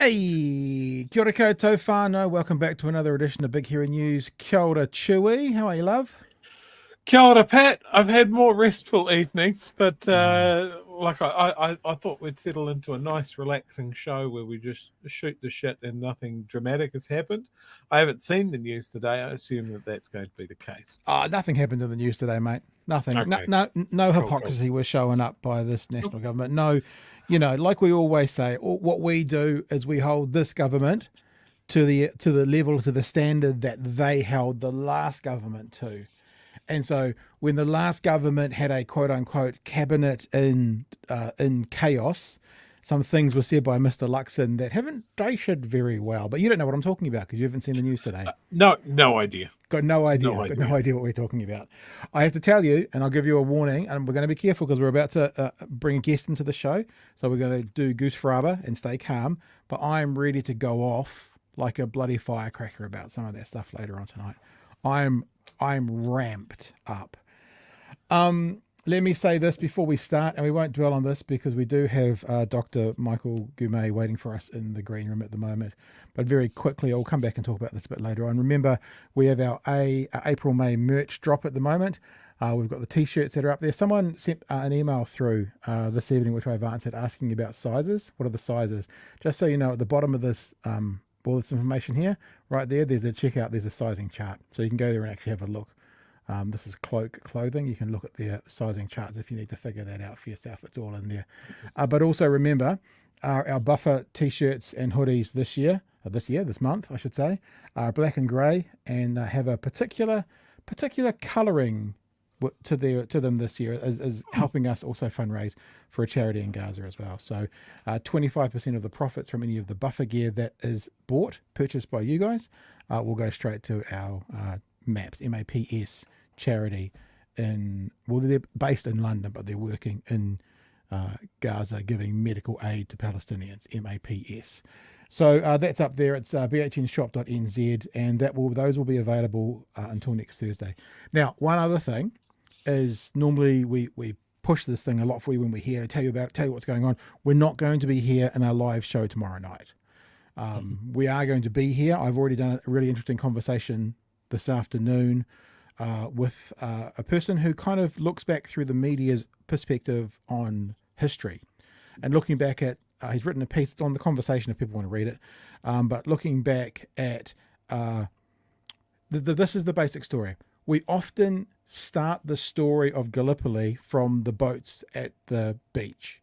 Hey, kia ora koutou whānau. Welcome back to another edition of Big Hero News. Kia ora Chewy. How are you, love? Kia ora, Pat. I've had more restful evenings, but I thought we'd settle into a nice, relaxing show where we just shoot the shit and nothing dramatic has happened. I haven't seen the news today. I assume that that's going to be the case. Nothing happened in the news today, mate. Nothing. Okay. No hypocrisy was showing up by this national government. No, like we always say, what we do is we hold this government to the level, to the standard that they held the last government to. And so when the last government had a quote-unquote cabinet in chaos, some things were said by Mr. Luxon that haven't dated very well. But you don't know what I'm talking about because you haven't seen the news today. No idea. Got no idea. Got no idea what we're talking about. I have to tell you, and I'll give you a warning, and we're going to be careful because we're about to bring a guest into the show. So we're going to do goose forever and stay calm. But I'm ready to go off like a bloody firecracker about some of that stuff later on tonight. I'm ramped up. Let me say this before we start, and we won't dwell on this because we do have Dr. Michael Goumet waiting for us in the green room at the moment. But very quickly, I'll come back and talk about this a bit later on. Remember, we have our April-May merch drop at the moment. We've got the T-shirts that are up there. Someone sent an email through this evening, which I've answered, asking about sizes. What are the sizes? Just so you know, at the bottom of this all this information here, right there, there's a checkout, there's a sizing chart. So you can go there and actually have a look. This is clothing. You can look at the sizing charts if you need to figure that out for yourself. It's all in there. But also remember, our buffer T-shirts and hoodies this month, I should say, are black and grey and have a particular colouring to them this year is helping us also fundraise for a charity in Gaza as well. So 25% of the profits from any of the buffer gear that is purchased by you guys will go straight to our MAPS, MAPS charity they're based in London, but they're working in Gaza giving medical aid to Palestinians, MAPS. So that's up there. It's bhnshop.nz, and those will be available until next Thursday. Now, one other thing is normally we push this thing a lot for you when we're here to tell you what's going on. We're not going to be here in our live show tomorrow night. We are going to be here. I've already done a really interesting conversation this afternoon with a person who kind of looks back through the media's perspective on history and looking back at he's written a piece. It's on The Conversation if people want to read it, but looking back at this is the basic story. We often start the story of Gallipoli from the boats at the beach.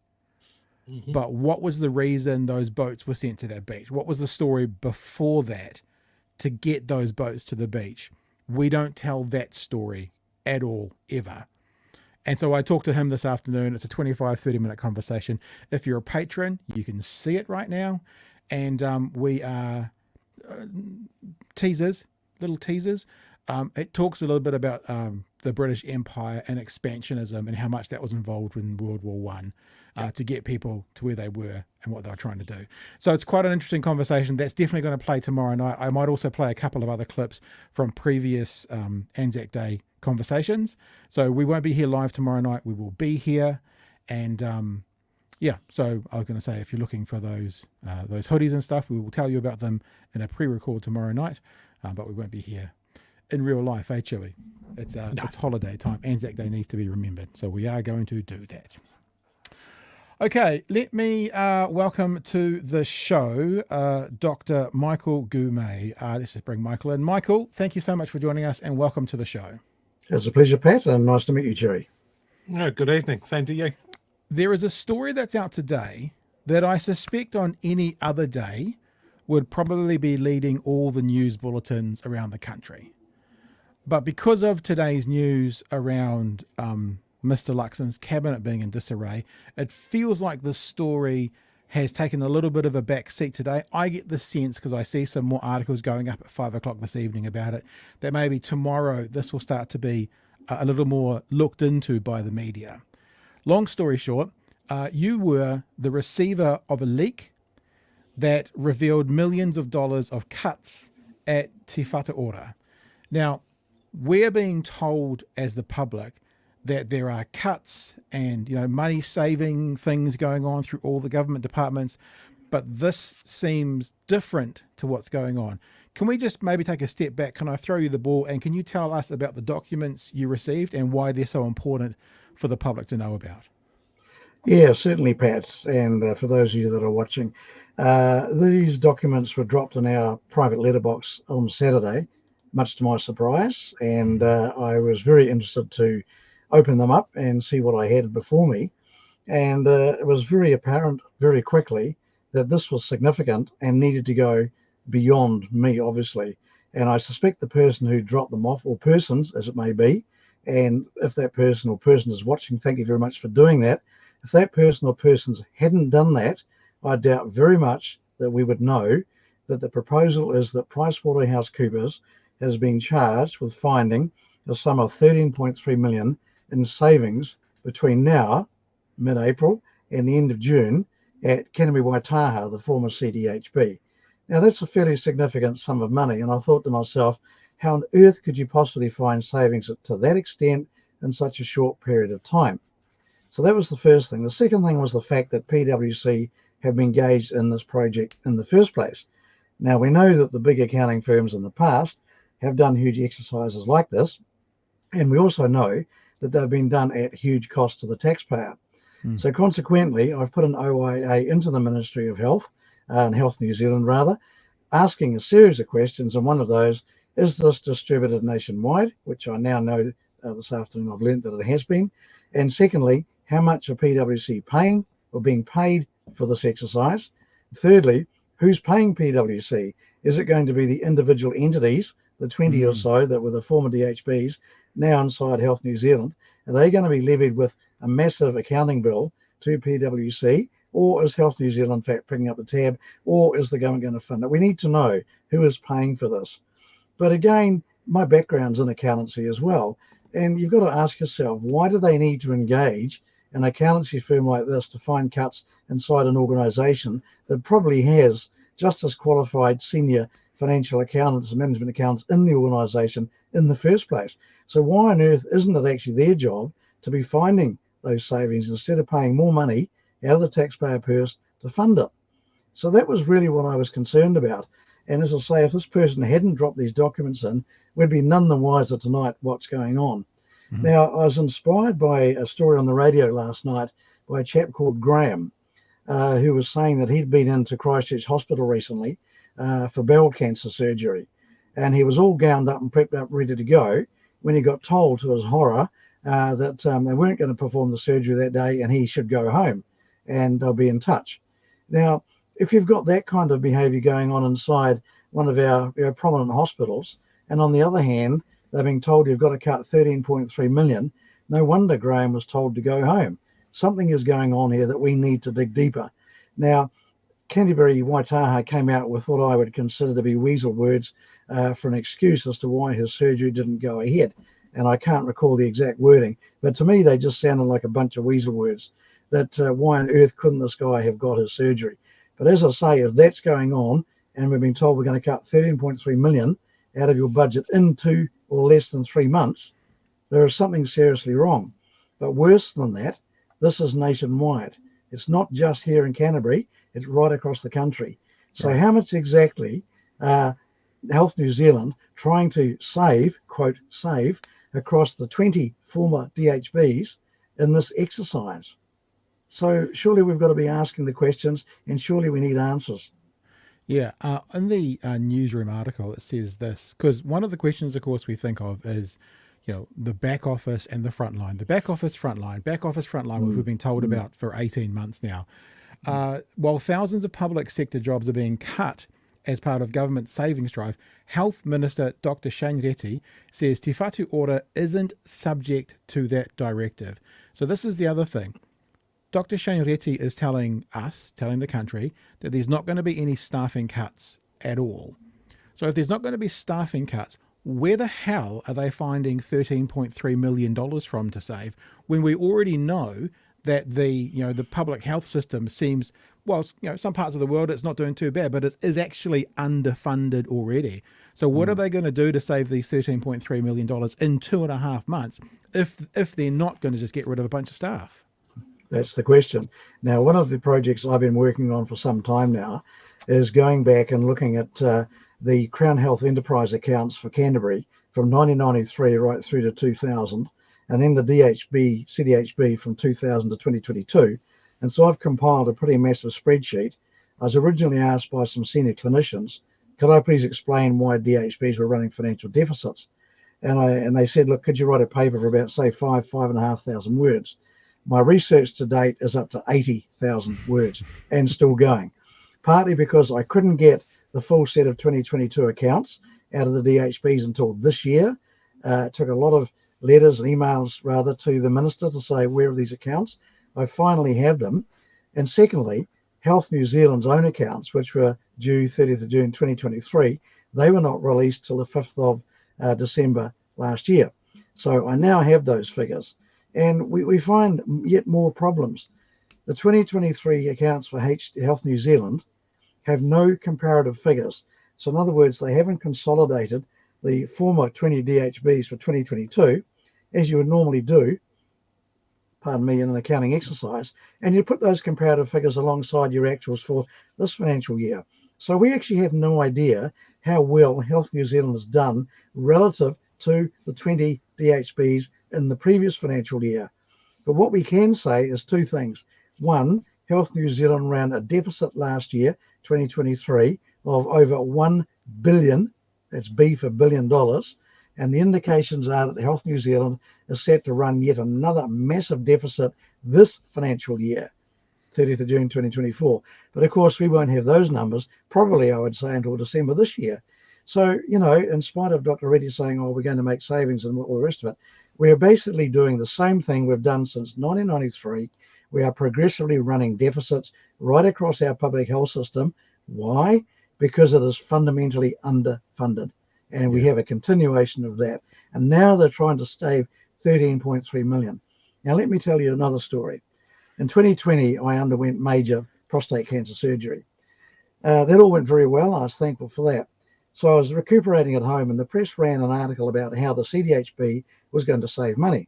But what was the reason those boats were sent to that beach? What was the story before that to get those boats to the beach? We don't tell that story at all, ever. And so I talked to him this afternoon. It's a 25-30 minute conversation. If you're a patron, you can see it right now. And we are little teasers. It talks a little bit about the British Empire and expansionism and how much that was involved in World War One to get people to where they were and what they were trying to do. So it's quite an interesting conversation. That's definitely going to play tomorrow night. I might also play a couple of other clips from previous Anzac Day conversations. So we won't be here live tomorrow night. We will be here. And so I was going to say, if you're looking for those hoodies and stuff, we will tell you about them in a pre-record tomorrow night. But we won't be here in real life, Chewy? It's holiday time. Anzac Day needs to be remembered. So we are going to do that. Okay, let me welcome to the show Dr. Michael Goumet. Let's just bring Michael in. Michael, thank you so much for joining us and welcome to the show. It's a pleasure, Pat, and nice to meet you, Jerry. Oh, good evening. Same to you. There is a story that's out today that I suspect on any other day would probably be leading all the news bulletins around the country. But because of today's news around Mr. Luxon's cabinet being in disarray, it feels like this story has taken a little bit of a back seat today. I get the sense, because I see some more articles going up at 5 o'clock this evening about it, that maybe tomorrow this will start to be a little more looked into by the media. Long story short, you were the receiver of a leak that revealed millions of dollars of cuts at Te Whatu Ora. Now, we're being told as the public that there are cuts and money saving things going on through all the government departments, but this seems different to what's going on. Can we just maybe take a step back? Can I throw you the ball, and can you tell us about the documents you received and why they're so important for the public to know about? Yeah, certainly, Pat. And for those of you that are watching, these documents were dropped in our private letterbox on Saturday, much to my surprise. And I was very interested to open them up and see what I had before me. And it was very apparent very quickly that this was significant and needed to go beyond me, obviously. And I suspect the person who dropped them off, or persons as it may be, and if that person or person is watching, thank you very much for doing that. If that person or persons hadn't done that, I doubt very much that we would know that the proposal is that PricewaterhouseCoopers has been charged with finding a sum of 13.3 million in savings between now, mid-April, and the end of June at Canterbury Waitaha, the former CDHB. Now, that's a fairly significant sum of money, and I thought to myself, how on earth could you possibly find savings to that extent in such a short period of time? So that was the first thing. The second thing was the fact that PwC have been engaged in this project in the first place. Now, we know that the big accounting firms in the past have done huge exercises like this, and we also know that they've been done at huge cost to the taxpayer. So consequently, I've put an OIA into the Ministry of Health, and Health New Zealand rather, asking a series of questions, and one of those, is this distributed nationwide, which I now know this afternoon I've learned that it has been, and secondly, how much are PwC paying or being paid for this exercise? Thirdly, who's paying PwC? Is it going to be the individual entities, the 20 or so that were the former DHBs, now inside Health New Zealand? Are they going to be levied with a massive accounting bill to PwC, or is Health New Zealand in fact picking up the tab, or is the government going to fund it? We need to know who is paying for this. But again, my background's in accountancy as well, and you've got to ask yourself, why do they need to engage an accountancy firm like this to find cuts inside an organisation that probably has just as qualified senior financial accountants and management accountants in the organisation in the first place? So why on earth isn't it actually their job to be finding those savings instead of paying more money out of the taxpayer purse to fund it? So that was really what I was concerned about. And as I say, if this person hadn't dropped these documents in, we'd be none the wiser tonight what's going on. Now, I was inspired by a story on the radio last night by a chap called Graham, who was saying that he'd been into Christchurch Hospital recently for bowel cancer surgery. And he was all gowned up and prepped up, ready to go, when he got told, to his horror, that they weren't going to perform the surgery that day and he should go home and they'll be in touch. Now, if you've got that kind of behaviour going on inside one of our prominent hospitals, and on the other hand, they're being told you've got to cut 13.3 million, no wonder Graham was told to go home. Something is going on here that we need to dig deeper. Now, Canterbury Waitaha came out with what I would consider to be weasel words for an excuse as to why his surgery didn't go ahead. And I can't recall the exact wording, but to me they just sounded like a bunch of weasel words, that why on earth couldn't this guy have got his surgery? But as I say, if that's going on, and we've been told we're going to cut 13.3 million out of your budget in 2 or less than 3 months, there is something seriously wrong. But worse than that, this is nationwide. It's not just here in Canterbury, it's right across the country. So how much exactly Health New Zealand trying to save, quote, save, across the 20 former DHBs in this exercise? So surely we've got to be asking the questions, and surely we need answers. Yeah, in the newsroom article, it says this, because one of the questions, of course, we think of is, the back office and the front line. The back office, front line, which we've been told about for 18 months now. While thousands of public sector jobs are being cut as part of government savings drive, Health Minister Dr Shane Reti says Te Whatu Ora isn't subject to that directive. So this is the other thing. Dr Shane Reti is telling the country, that there's not going to be any staffing cuts at all. So if there's not going to be staffing cuts, where the hell are they finding $13.3 million from to save, when we already know that the public health system seems, some parts of the world it's not doing too bad, but it is actually underfunded already. So what are they going to do to save these $13.3 million in 2.5 months if they're not going to just get rid of a bunch of staff? That's the question. Now, one of the projects I've been working on for some time now is going back and looking at the Crown Health Enterprise accounts for Canterbury from 1993 right through to 2000, and then the CDHB from 2000 to 2022. And so I've compiled a pretty massive spreadsheet. I was originally asked by some senior clinicians, could I please explain why DHBs were running financial deficits? And they said, look, could you write a paper for about, say, 5,500 words? My research to date is up to 80,000 words and still going, partly because I couldn't get the full set of 2022 accounts out of the DHBs until this year. It took a lot of letters and emails, rather, to the minister to say, where are these accounts? I finally have them. And secondly, Health New Zealand's own accounts, which were due 30th of June 2023, they were not released till the 5th of December last year. So I now have those figures. And we find yet more problems. The 2023 accounts for Health New Zealand have no comparative figures. So in other words, they haven't consolidated the former 20 DHBs for 2022, as you would normally do, pardon me, in an accounting exercise, and you put those comparative figures alongside your actuals for this financial year. So we actually have no idea how well Health New Zealand has done relative to the 20 DHBs in the previous financial year. But what we can say is two things. One, Health New Zealand ran a deficit last year, 2023, of over $1 billion, that's B for $1 billion, and the indications are that Health New Zealand is set to run yet another massive deficit this financial year, 30th of June 2024. But of course, we won't have those numbers, probably, I would say, until December this year. So, you know, in spite of Dr. Reti saying, oh, we're going to make savings and all the rest of it, we're basically doing the same thing we've done since 1993. We are progressively running deficits right across our public health system. Why? Because it is fundamentally underfunded. And we have a continuation of that. And now they're trying to save 13.3 million. Now, let me tell you another story. In 2020, I underwent major prostate cancer surgery. That all went very well. I was thankful for that. So I was recuperating at home, and the press ran an article about how the CDHB was going to save money.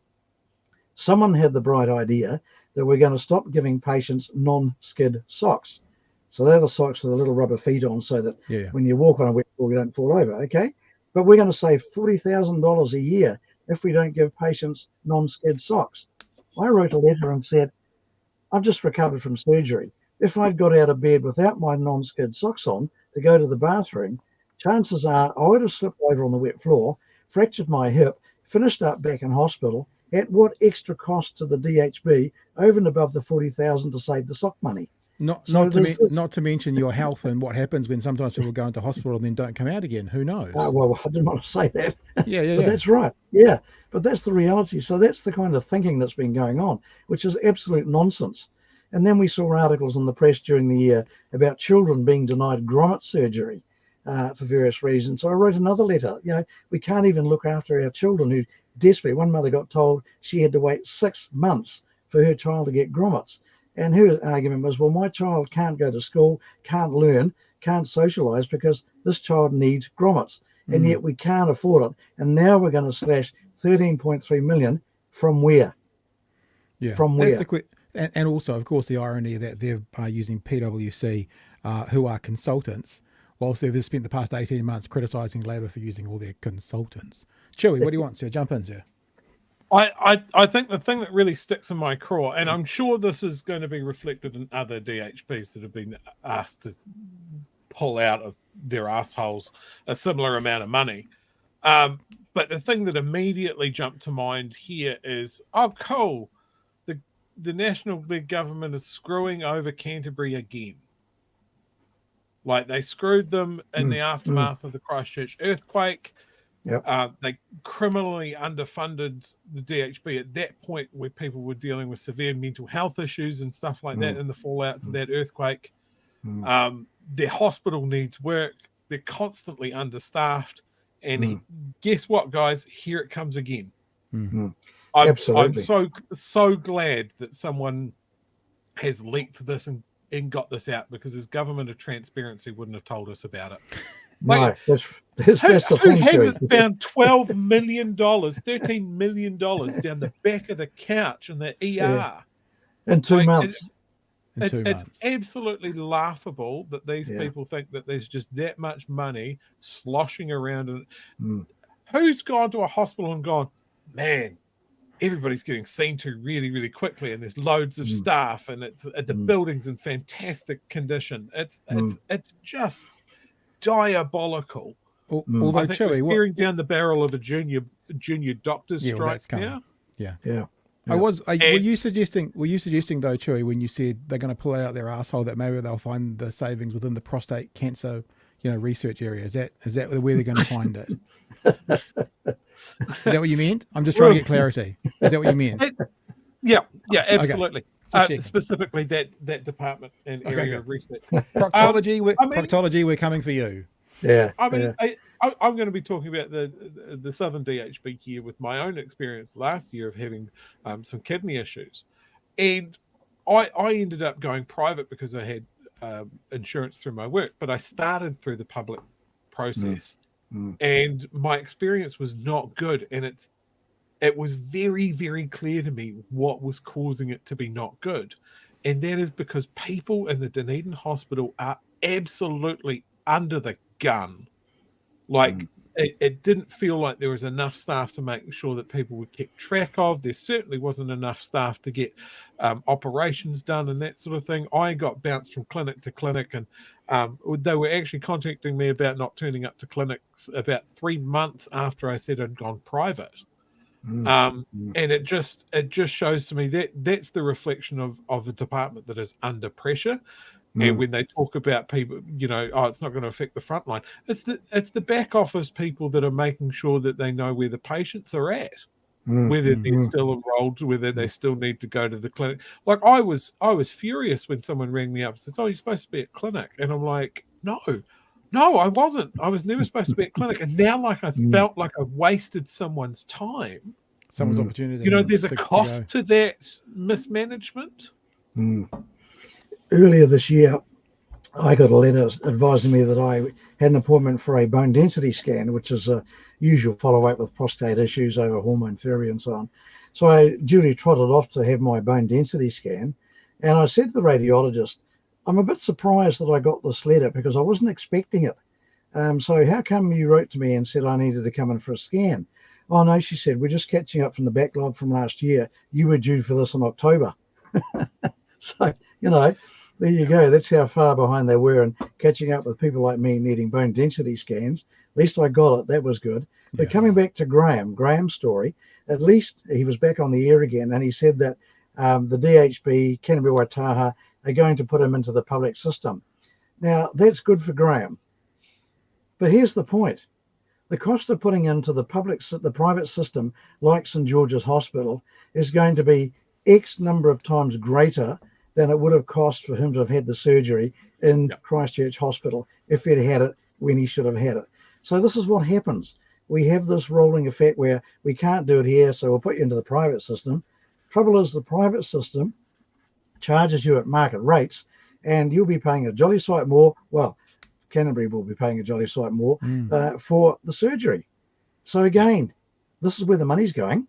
Someone had the bright idea that we're going to stop giving patients non-skid socks. So they're the socks with the little rubber feet on, so that when you walk on a wet floor, you don't fall over, okay? But we're going to save $40,000 a year if we don't give patients non-skid socks. I wrote a letter and said, I've just recovered from surgery. If I'd got out of bed without my non-skid socks on to go to the bathroom, chances are I would have slipped over on the wet floor, fractured my hip, finished up back in hospital. At what extra cost to the DHB over and above the $40,000 to save the sock money? Not to mention your health and what happens when sometimes people go into hospital and then don't come out again. Who knows? Well, I didn't want to say that. Yeah. But that's right. Yeah, but that's the reality. So that's the kind of thinking that's been going on, which is absolute nonsense. And then we saw articles in the press during the year about children being denied grommet surgery for various reasons. So I wrote another letter. You know, we can't even look after our children who desperately. One mother got told she had to wait 6 months for her child to get grommets. And her argument was, well, my child can't go to school, can't learn, can't socialise because this child needs grommets. And yet we can't afford it. And now we're going to slash 13.3 million from where? Yeah, from that's where? And also, of course, the irony that they're using PwC, who are consultants, whilst they've spent the past 18 months criticising Labor for using all their consultants. Chewy, what do you want, sir? Jump in, sir. I think the thing that really sticks in my craw, and I'm sure this is going to be reflected in other DHBs that have been asked to pull out of their assholes a similar amount of money. But the thing that immediately jumped to mind here is, oh, cool. The national big government is screwing over Canterbury again. Like they screwed them in the aftermath of the Christchurch earthquake. Yep. They criminally underfunded the DHB at that point where people were dealing with severe mental health issues and stuff like that in the fallout to that earthquake. Their hospital needs work. They're constantly understaffed. And guess what, guys? Here it comes again. Absolutely. I'm so glad that someone has leaked this and got this out, because his government of transparency wouldn't have told us about it. No, that's the who thing. hasn't found $12 million, $13 million down the back of the couch in the ER? In 2 months. In 2 It's months. absolutely laughable that these people think that there's just that much money sloshing around. And who's gone to a hospital and gone, man, everybody's getting seen to really, really quickly, and there's loads of staff, and it's the building's in fantastic condition. It's just diabolical. Although, I think we're staring down the barrel of a junior doctor's strike now. Yeah. Were you suggesting though, Chewy, when you said they're going to pull out their asshole, that maybe they'll find the savings within the prostate cancer, research area? Is that where they're going to find it? Is that what you meant? I'm just trying to get clarity. Is that what you meant? Yeah, absolutely. Okay. Specifically that department and area of research. Proctology, we're coming for you. Yeah. I mean, I'm going to be talking about the Southern DHB here with my own experience last year of having some kidney issues. And I ended up going private because I had insurance through my work, but I started through the public process. And my experience was not good. And it was very, very clear to me what was causing it to be not good. And that is because people in the Dunedin hospital are absolutely under the gun. Like, it didn't feel like there was enough staff to make sure that people were kept track of. There certainly wasn't enough staff to get operations done and that sort of thing. I got bounced from clinic to clinic, and they were actually contacting me about not turning up to clinics about 3 months after I said I'd gone private. And it just shows to me that that's the reflection of a department that is under pressure. And when they talk about people, it's not going to affect the front line. It's the back office people that are making sure that they know where the patients are at, whether they're still enrolled, whether they still need to go to the clinic. Like, I was furious when someone rang me up and said, "Oh, you're supposed to be at clinic," and I'm like, No, I wasn't. I was never supposed to be at clinic, and now I felt like I've wasted someone's time, someone's opportunity. There's a cost to that mismanagement. Earlier this year, I got a letter advising me that I had an appointment for a bone density scan, which is a usual follow-up with prostate issues over hormone therapy and so on. So I duly trotted off to have my bone density scan, and I said to the radiologist, "I'm a bit surprised that I got this letter because I wasn't expecting it. So how come you wrote to me and said I needed to come in for a scan?" "Oh, no," she said, "we're just catching up from the backlog from last year. You were due for this in October." So, there you go. That's how far behind they were, and catching up with people like me needing bone density scans. At least I got it. That was good. But coming back to Graham's story, at least he was back on the air again, and he said that the DHB, Canterbury, Waitaha, are going to put him into the public system. Now, that's good for Graham. But here's the point. The cost of putting into the private system, like St George's Hospital, is going to be X number of times greater than it would have cost for him to have had the surgery in Christchurch Hospital if he'd had it when he should have had it. So this is what happens. We have this rolling effect where we can't do it here, so we'll put you into the private system. Trouble is, the private system charges you at market rates, and you'll be paying a jolly sight more. Well, Canterbury will be paying a jolly sight more for the surgery. So again, this is where the money's going.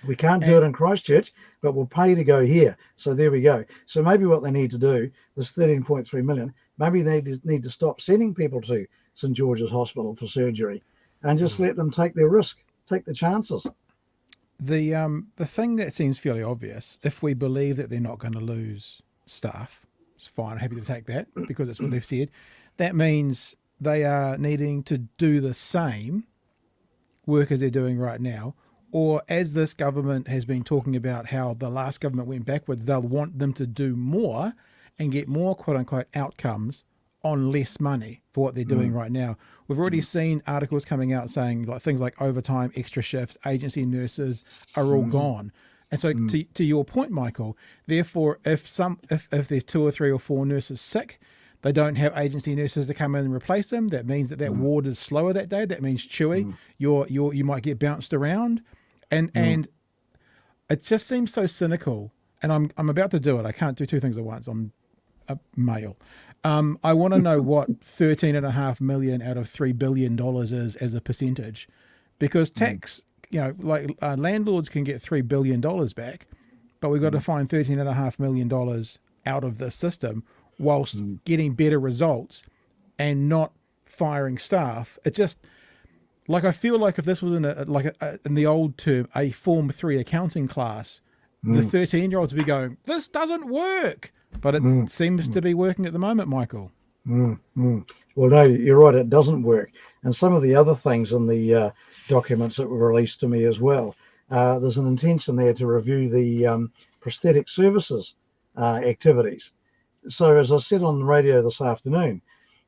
We can't do it in Christchurch, but we'll pay to go here. So there we go. So maybe what they need to do, this 13.3 million, maybe they need to stop sending people to St George's Hospital for surgery and just let them take their risk, take the chances. The thing that seems fairly obvious, if we believe that they're not going to lose staff, it's fine, I'm happy to take that because that's what they've said. That means they are needing to do the same work as they're doing right now. Or as this government has been talking about how the last government went backwards, they'll want them to do more and get more quote unquote outcomes on less money for what they're doing right now. We've already seen articles coming out saying like things like overtime, extra shifts, agency nurses are all gone. And so to your point, Michael, therefore, if there's 2 or 3 or 4 nurses sick, they don't have agency nurses to come in and replace them. That means that ward is slower that day. That means Chewy, you might get bounced around. And it just seems so cynical, and I'm about to do it. I can't do 2 things at once. I'm a male. I want to know what 13.5 million out of $3 billion is as a percentage, because tax, landlords can get $3 billion back, but we've got to find $13.5 million out of the system whilst getting better results and not firing staff. It's just like, I feel like if this was in in the old term, a Form 3 accounting class, the 13-year-olds would be going, this doesn't work. But it seems to be working at the moment, Michael. Well, no, you're right. It doesn't work. And some of the other things in the documents that were released to me as well, there's an intention there to review the prosthetic services activities. So as I said on the radio this afternoon,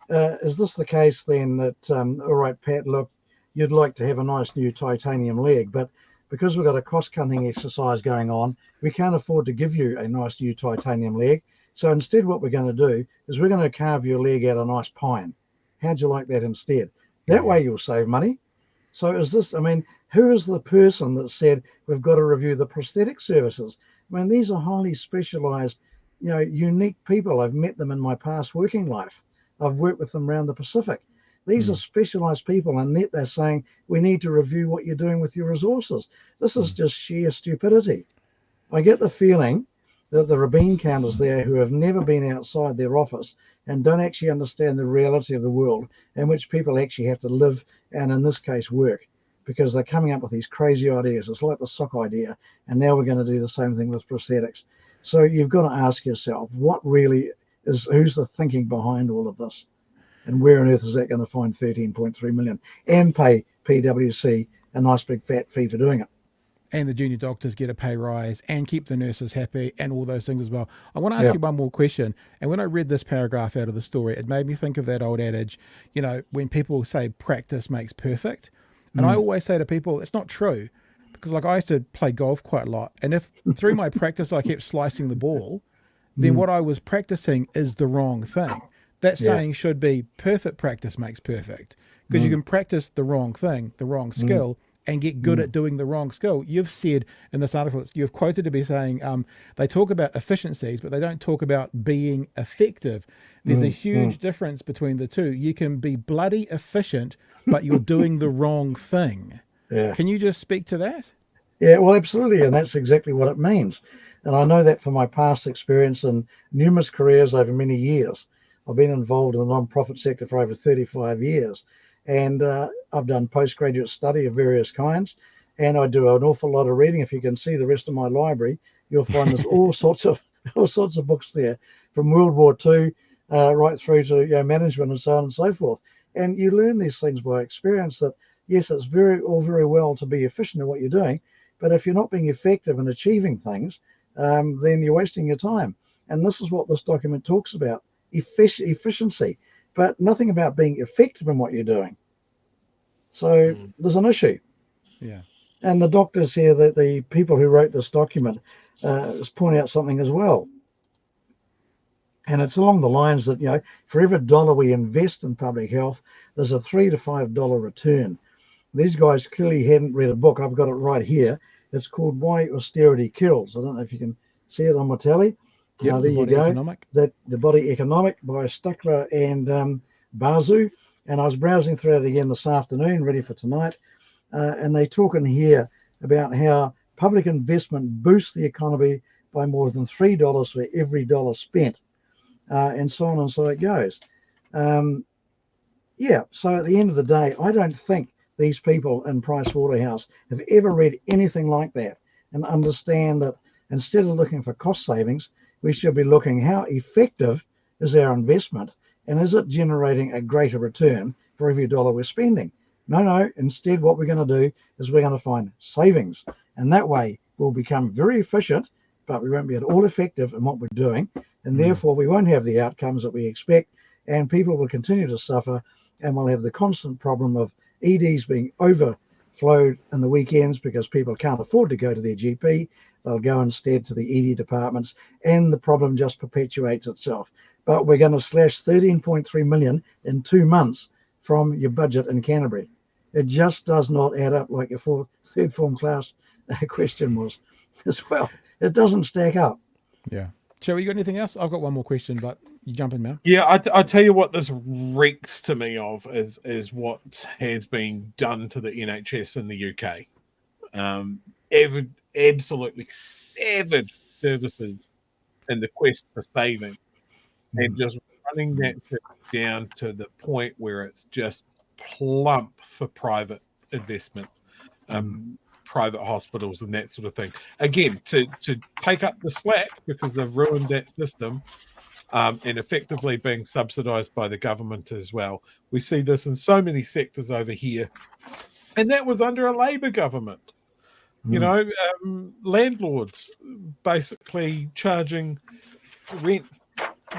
is this the case then that, all right, Pat, look, you'd like to have a nice new titanium leg, but because we've got a cost-cutting exercise going on, we can't afford to give you a nice new titanium leg. So instead what we're going to do is we're going to carve your leg out of nice pine. How'd you like that instead? That way you'll save money. So is this, I mean, who is the person that said we've got to review the prosthetic services? I mean, these are highly specialized, unique people. I've met them in my past working life. I've worked with them around the Pacific. These are specialized people, and yet they're saying we need to review what you're doing with your resources. This is just sheer stupidity. I get the feeling that there are bean counters there who have never been outside their office and don't actually understand the reality of the world in which people actually have to live and, in this case, work, because they're coming up with these crazy ideas. It's like the sock idea, and now we're going to do the same thing with prosthetics. So you've got to ask yourself, who's the thinking behind all of this? And where on earth is that going to find 13.3 million and pay PwC a nice big fat fee for doing it? And the junior doctors get a pay rise and keep the nurses happy and all those things as well. I want to ask you one more question. And when I read this paragraph out of the story, it made me think of that old adage, when people say practice makes perfect. And I always say to people, it's not true. Because I used to play golf quite a lot. And if through my practice I kept slicing the ball, then what I was practicing is the wrong thing. That saying should be perfect practice makes perfect, because you can practice the wrong thing, the wrong skill, and get good at doing the wrong skill. You've said in this article, you've quoted to be saying they talk about efficiencies, but they don't talk about being effective. There's a huge difference between the two. You can be bloody efficient, but you're doing the wrong thing. Yeah. Can you just speak to that? Yeah, well, absolutely. And that's exactly what it means. And I know that from my past experience in numerous careers over many years. I've been involved in the non-profit sector for over 35 years. And I've done postgraduate study of various kinds. And I do an awful lot of reading. If you can see the rest of my library, you'll find there's all sorts of books there, from World War II right through to management and so on and so forth. And you learn these things by experience that, yes, it's very well to be efficient in what you're doing. But if you're not being effective in achieving things, then you're wasting your time. And this is what this document talks about. Efficiency, but nothing about being effective in what you're doing. So there's an issue. Yeah. And the doctors here, that the people who wrote this document, point out something as well. And it's along the lines that, for every dollar we invest in public health, there's a $3 to $5 return. These guys clearly hadn't read a book. I've got it right here. It's called Why Austerity Kills. I don't know if you can see it on my tally. Yep, there you go. Economic. The Body Economic by Stuckler and Basu. And I was browsing through it again this afternoon, ready for tonight. And they talk in here about how public investment boosts the economy by more than $3 for every dollar spent, and so on and so it goes. So at the end of the day, I don't think these people in Pricewaterhouse have ever read anything like that and understand that instead of looking for cost savings, we should be looking how effective is our investment, and is it generating a greater return for every dollar we're spending? No. Instead, what we're going to do is we're going to find savings, and that way we'll become very efficient, but we won't be at all effective in what we're doing, and therefore we won't have the outcomes that we expect, and people will continue to suffer, and we'll have the constant problem of EDs being overflowed in the weekends because people can't afford to go to their GP. They'll go instead to the ED departments, and the problem just perpetuates itself. But we're going to slash 13.3 million in 2 months from your budget in Canterbury. It just does not add up like your third form class question was as well. It doesn't stack up. Yeah. Joe, you got anything else? I've got one more question, but you jump in now. Yeah, I tell you what this reeks to me of is what has been done to the NHS in the UK. Absolutely severed services in the quest for saving, and just running that thing down to the point where it's just plump for private investment, private hospitals and that sort of thing. Again, to take up the slack because they've ruined that system, and effectively being subsidised by the government as well. We see this in so many sectors over here, and that was under a Labour government. You know, landlords basically charging rents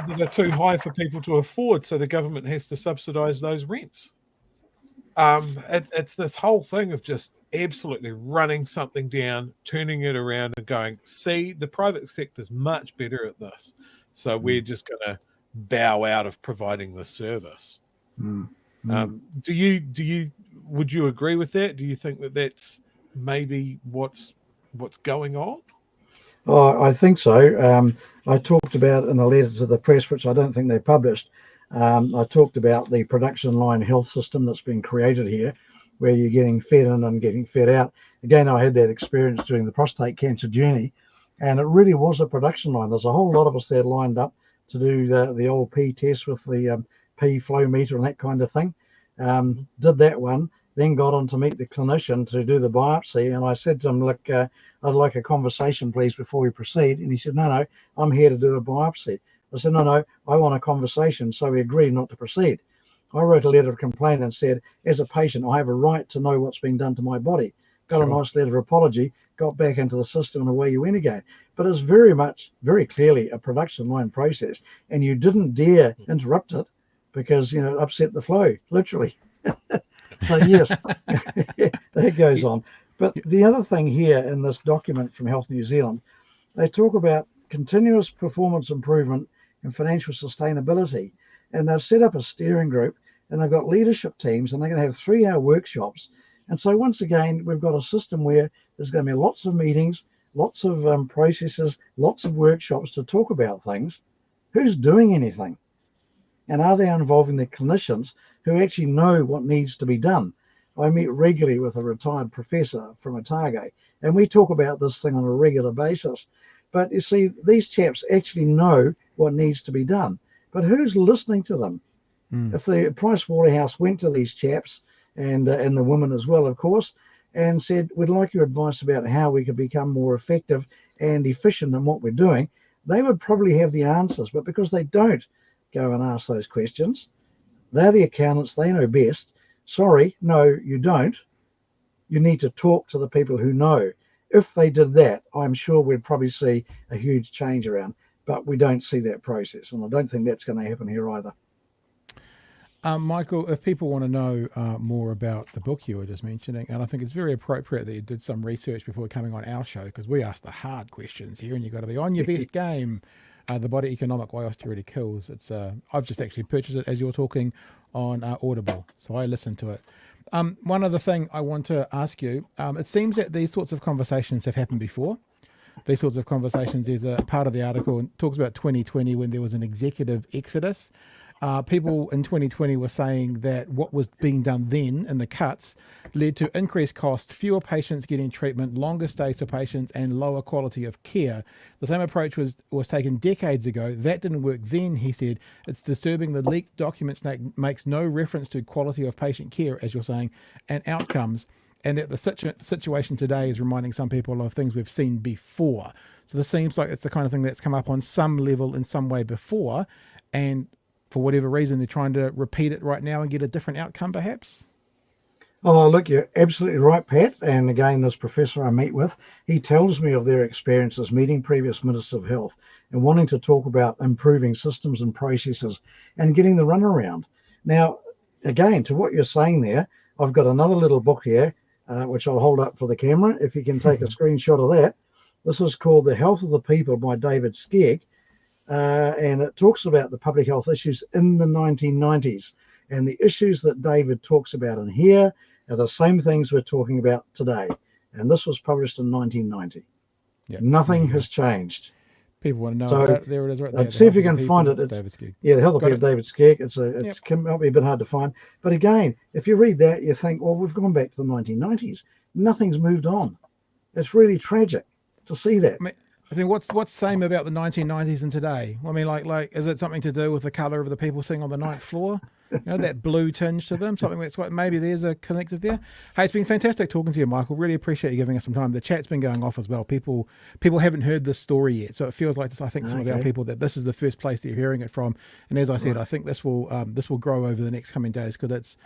that are too high for people to afford, so the government has to subsidise those rents. It's this whole thing of just absolutely running something down, turning it around and going, see, the private sector's much better at this, so we're just going to bow out of providing the service. Would you agree with that? Do you think that that's maybe what's going on? Oh, I think so. I talked about in a letter to the press, which I don't think they published, I talked about the production line health system that's been created here, where you're getting fed in and getting fed out. Again, I had that experience during the prostate cancer journey, and it really was a production line. There's a whole lot of us there lined up to do the old P test with the P flow meter and that kind of thing. Did that one, then got on to meet the clinician to do the biopsy. And I said to him, look, I'd like a conversation, please, before we proceed. And he said, no, I'm here to do a biopsy. I said, no, I want a conversation. So we agreed not to proceed. I wrote a letter of complaint and said, as a patient, I have a right to know what's been done to my body. Got a nice letter of apology, got back into the system, and away you went again. But it's very clearly a production line process. And you didn't dare interrupt it because, it upset the flow, literally. So, yes, that goes on. But the other thing here in this document from Health New Zealand, they talk about continuous performance improvement and financial sustainability. And they've set up a steering group, and they've got leadership teams, and they're going to have 3-hour workshops. And so once again, we've got a system where there's going to be lots of meetings, lots of processes, lots of workshops to talk about things. Who's doing anything? And are they involving the clinicians who actually know what needs to be done? I meet regularly with a retired professor from Otago, and we talk about this thing on a regular basis. But you see, these chaps actually know what needs to be done. But who's listening to them? If the Price Waterhouse went to these chaps, and the women as well, of course, and said, we'd like your advice about how we could become more effective and efficient in what we're doing, they would probably have the answers. But because they don't go and ask those questions, they're the accountants, they know best. Sorry, no, you don't. You need to talk to the people who know. If they did that, I'm sure we'd probably see a huge change around. But we don't see that process, and I don't think that's going to happen here either. Michael, if people want to know more about the book you were just mentioning, and I think it's very appropriate that you did some research before coming on our show, because we ask the hard questions here, and you've got to be on your best game. The Body Economic, Why Austerity Kills. It's I've just actually purchased it as you're talking on Audible, so I listened to it. One other thing I want to ask you, it seems that these sorts of conversations have happened before. These sorts of conversations, there's a part of the article and talks about 2020 when there was an executive exodus. People in 2020 were saying that what was being done then in the cuts led to increased cost, fewer patients getting treatment, longer stays for patients, and lower quality of care. The same approach was taken decades ago. That didn't work then, he said. It's disturbing the leaked documents makes no reference to quality of patient care, as you're saying, and outcomes, and that the situation today is reminding some people of things we've seen before. So this seems like it's the kind of thing that's come up on some level in some way before, and for whatever reason, they're trying to repeat it right now and get a different outcome, perhaps? Oh, look, you're absolutely right, Pat. And again, this professor I meet with, he tells me of their experiences meeting previous ministers of health and wanting to talk about improving systems and processes and getting the runaround. Now, again, to what you're saying there, I've got another little book here, which I'll hold up for the camera. If you can take a screenshot of that. This is called The Health of the People by David Skegg. And it talks about the public health issues in the 1990s. And the issues that David talks about in here are the same things we're talking about today. And this was published in 1990. Yep. Nothing has changed. People want to know about it. There it is right there. See if you can find it. David Skegg. Yeah, The Health of People, David Skegg. It might be a bit hard to find. But again, if you read that, you think, well, we've gone back to the 1990s. Nothing's moved on. It's really tragic to see that. I mean, what's same about the 1990s and today? I mean, like, is it something to do with the colour of the people sitting on the ninth floor? You know, that blue tinge to them, something that's maybe there's a connective there. Hey, it's been fantastic talking to you, Michael. Really appreciate you giving us some time. The chat's been going off as well. People haven't heard this story yet, so it feels like I think some of our people that this is the first place that you're hearing it from. And as I said, I think this will grow over the next coming days because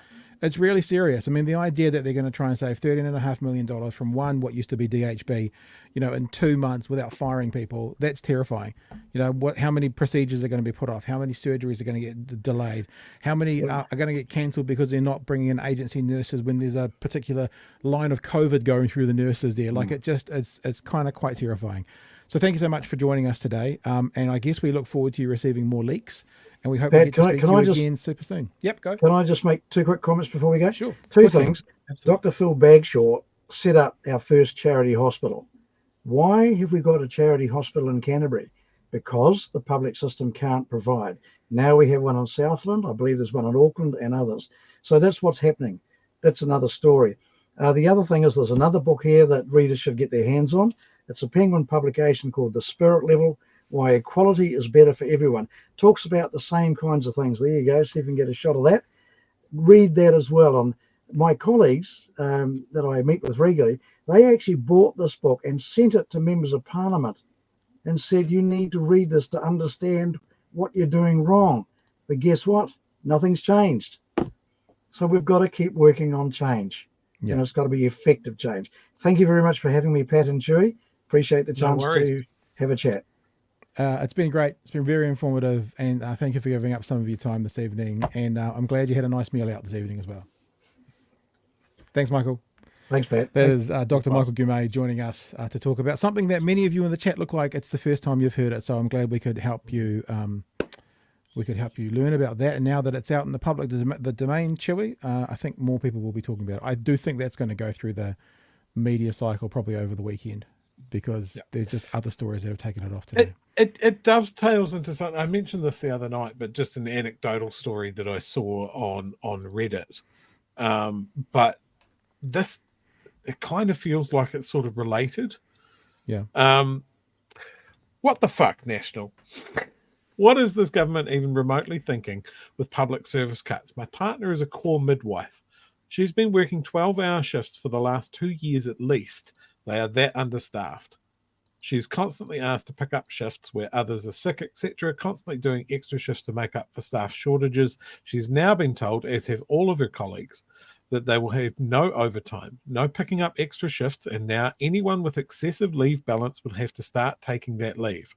it's really serious. I mean, the idea that they're going to try and save $13.5 million from what used to be DHB, you know, in 2 months without firing people, that's terrifying. You know, how many procedures are going to be put off? How many surgeries are going to get delayed? How many are going to get cancelled because they're not bringing in agency nurses when there's a particular line of COVID going through the nurses there? Like it's kind of quite terrifying. So thank you so much for joining us today. And I guess we look forward to you receiving more leaks. And we hope we get to speak to you again super soon. Yep, go. Can I just make 2 quick comments before we go? Sure. Two things. Dr. Phil Bagshaw set up our first charity hospital. Why have we got a charity hospital in Canterbury? Because the public system can't provide. Now we have one on Southland. I believe there's one in Auckland and others. So that's what's happening. That's another story. The other thing is there's another book here that readers should get their hands on. It's a Penguin publication called The Spirit Level, Why Equality is Better for Everyone. Talks about the same kinds of things. There you go. See if you can get a shot of that. Read that as well. And my colleagues that I meet with regularly, they actually bought this book and sent it to members of Parliament and said, you need to read this to understand what you're doing wrong. But guess what? Nothing's changed. So we've got to keep working on change. Yeah. And it's got to be effective change. Thank you very much for having me, Pat and Chewy. Appreciate the chance to have a chat. It's been great. It's been very informative, and thank you for giving up some of your time this evening. And I'm glad you had a nice meal out this evening as well. Thanks, Michael. Thanks, Pat. That is Dr. Michael Gumay joining us to talk about something that many of you in the chat look like it's the first time you've heard it. So I'm glad we could help you. We could help you learn about that. And now that it's out in the public, the domain, Chewy, I think more people will be talking about it. I do think that's going to go through the media cycle probably over the weekend, because there's just other stories that have taken it off today. It dovetails into something. I mentioned this the other night, but just an anecdotal story that I saw on Reddit. But this, it kind of feels like it's sort of related. Yeah. What the fuck, National? What is this government even remotely thinking with public service cuts? My partner is a core midwife. She's been working 12-hour shifts for the last 2 years at least. They are that understaffed. She's constantly asked to pick up shifts where others are sick, etc., constantly doing extra shifts to make up for staff shortages. She's now been told, as have all of her colleagues, that they will have no overtime, no picking up extra shifts, and now anyone with excessive leave balance will have to start taking that leave.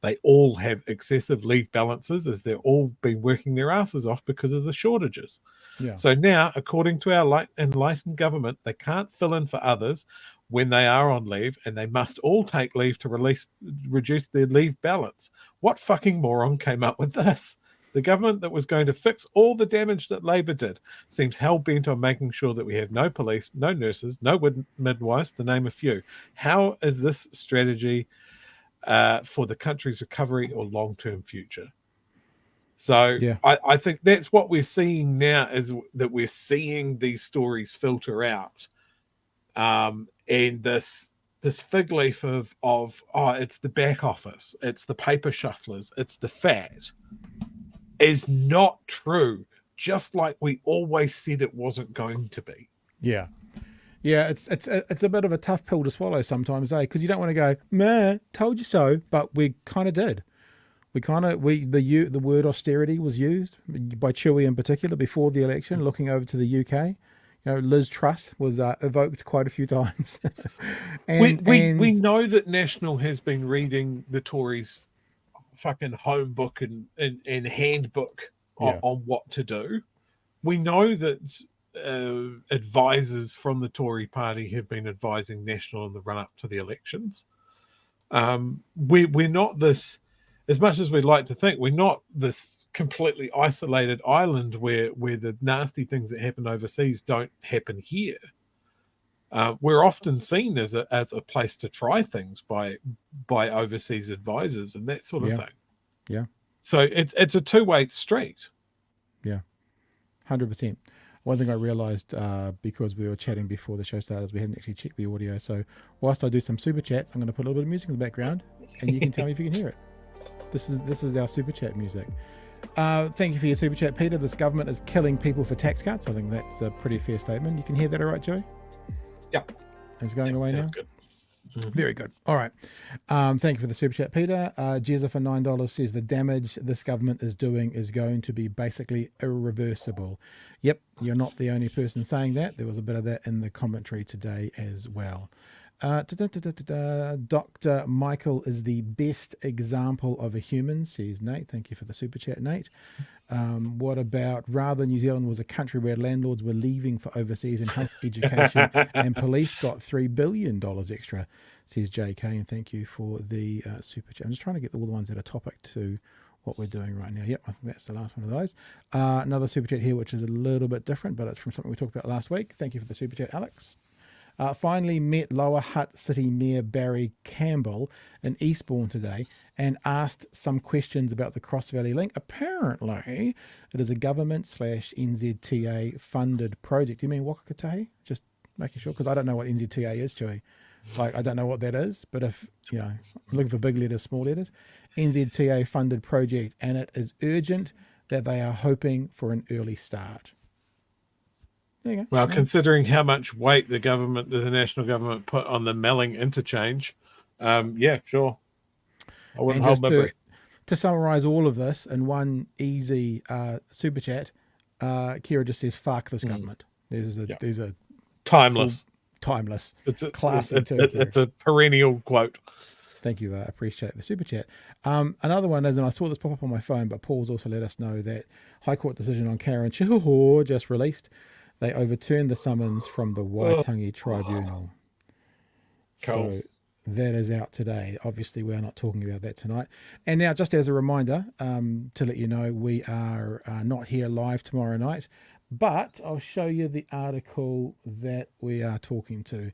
They all have excessive leave balances as they've all been working their asses off because of the shortages. Yeah. So now, according to our enlightened government, they can't fill in for others when they are on leave, and they must all take leave to reduce their leave balance. What fucking moron came up with this? The government that was going to fix all the damage that Labor did seems hell-bent on making sure that we have no police, no nurses, no midwives, to name a few. How is this strategy for the country's recovery or long-term future? So I think that's what we're seeing now, is that we're seeing these stories filter out. And this fig leaf of it's the back office, it's the paper shufflers, it's the fat, is not true, just like we always said it wasn't going to be. Yeah. Yeah, it's a bit of a tough pill to swallow sometimes, because you don't want to go, meh, told you so, but we kind of did. The word austerity was used by Chewy in particular before the election, looking over to the UK. You know, Liz Truss was evoked quite a few times. We know that National has been reading the Tories' fucking home book and handbook on what to do. We know that advisors from the Tory party have been advising National in the run-up to the elections. We're not this, as much as we'd like to think, we're not this completely isolated island where the nasty things that happen overseas don't happen here. We're often seen as a place to try things by overseas advisors and that sort of thing. Yeah. So it's a two-way street. Yeah, 100%. One thing I realised because we were chatting before the show started is we hadn't actually checked the audio. So whilst I do some super chats, I'm going to put a little bit of music in the background and you can tell me if you can hear it. This is our super chat music. Thank you for your super chat, Peter. This government is killing people for tax cuts. I think that's a pretty fair statement. You can hear that all right, Joey? Yep. It's going away now? Good. Very good. All right. Thank you for the super chat, Peter. Jezza for $9 says the damage this government is doing is going to be basically irreversible. Yep, you're not the only person saying that. There was a bit of that in the commentary today as well. Dr. Michael is the best example of a human, says Nate. Thank you for the super chat, Nate. What about rather New Zealand was a country where landlords were leaving for overseas and health, education and police got $3 billion extra, says JK, and thank you for the super chat. I'm just trying to get all the ones that are topic to what we're doing right now. Yep, I think that's the last one of those. Another super chat here, which is a little bit different, but it's from something we talked about last week. Thank you for the super chat, Alex. Finally met Lower Hutt City Mayor Barry Campbell in Eastbourne today and asked some questions about the Cross Valley Link. Apparently, it is a government/NZTA funded project. You mean Wakakatahi? Just making sure, because I don't know what NZTA is, Chewy. Like, I don't know what that is, but if, you know, I'm looking for big letters, small letters. NZTA funded project, and it is urgent that they are hoping for an early start. There you go. Well, considering how much weight the national government put on the Melling interchange, yeah, sure. I wouldn't hold my breath. To summarise all of this in one easy super chat, Kira just says, "Fuck this government." There's a timeless. It's a classic. It's a perennial quote. Thank you. I appreciate the super chat. Another one is, and I saw this pop up on my phone, but Paul's also let us know that High Court decision on Karen Chihuahua just released. They overturned the summons from the Waitangi Tribunal. Cool. So that is out today. Obviously, we are not talking about that tonight. And now, just as a reminder, to let you know, we are not here live tomorrow night, but I'll show you the article that we are talking to.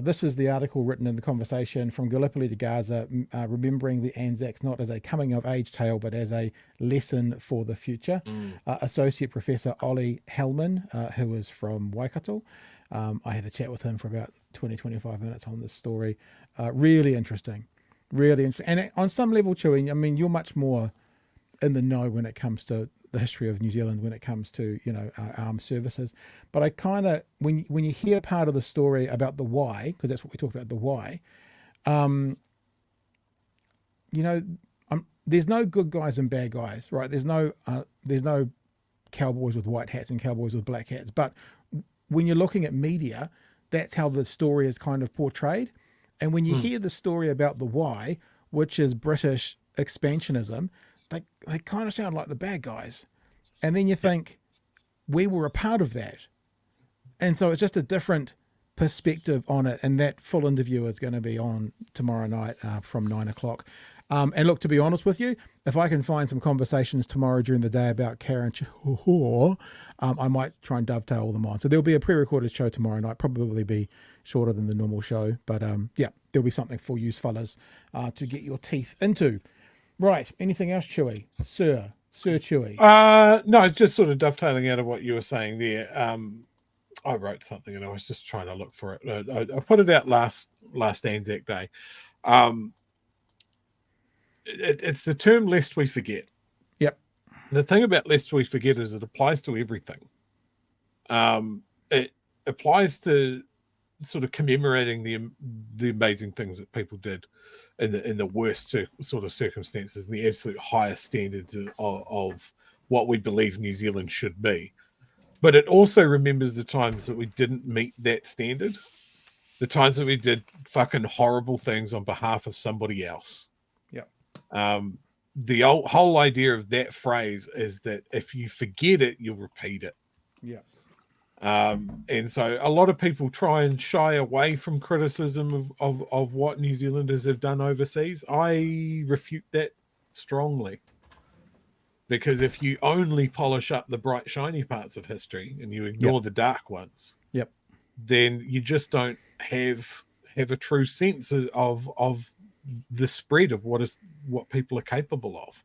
This is the article written in the conversation from Gallipoli to Gaza, remembering the Anzacs not as a coming-of-age tale, but as a lesson for the future. Associate Professor Ollie Hellman, who is from Waikato. I had a chat with him for about 20-25 minutes on this story. Really interesting. And on some level, Chewy, I mean, you're much more in the know when it comes to the history of New Zealand, when it comes to, you know, armed services. But I kind of, when you hear part of the story about the why, because that's what we talked about, the why, you know, there's no good guys and bad guys, right? There's no cowboys with white hats and cowboys with black hats. But when you're looking at media, that's how the story is kind of portrayed. And when you hear the story about the why, which is British expansionism, they kind of sound like the bad guys. And then you think, we were a part of that. And so it's just a different perspective on it. And that full interview is going to be on tomorrow night from 9 o'clock. And look, to be honest with you, if I can find some conversations tomorrow during the day about Karen Chihuahua, I might try and dovetail them on. So there'll be a pre-recorded show tomorrow night, probably be shorter than the normal show. But yeah, there'll be something for you fellas to get your teeth into. Right. Anything else, Chewy? Sir Chewy? No, just sort of dovetailing out of what you were saying there. I wrote something and I was just trying to look for it. I put it out last Anzac Day. It's the term "lest we forget." Yep. The thing about "lest we forget" is it applies to everything. It applies to sort of commemorating the amazing things that people did in the worst sort of circumstances, and the absolute highest standards of what we believe New Zealand should be. But it also remembers the times that we didn't meet that standard, the times that we did fucking horrible things on behalf of somebody else. Yeah. The whole idea of that phrase is that if you forget it, you'll repeat it. Yeah. And so a lot of people try and shy away from criticism of what New Zealanders have done overseas. I refute that strongly, because if you only polish up the bright, shiny parts of history and you ignore the dark ones, then you just don't have a true sense of the spread of what people are capable of.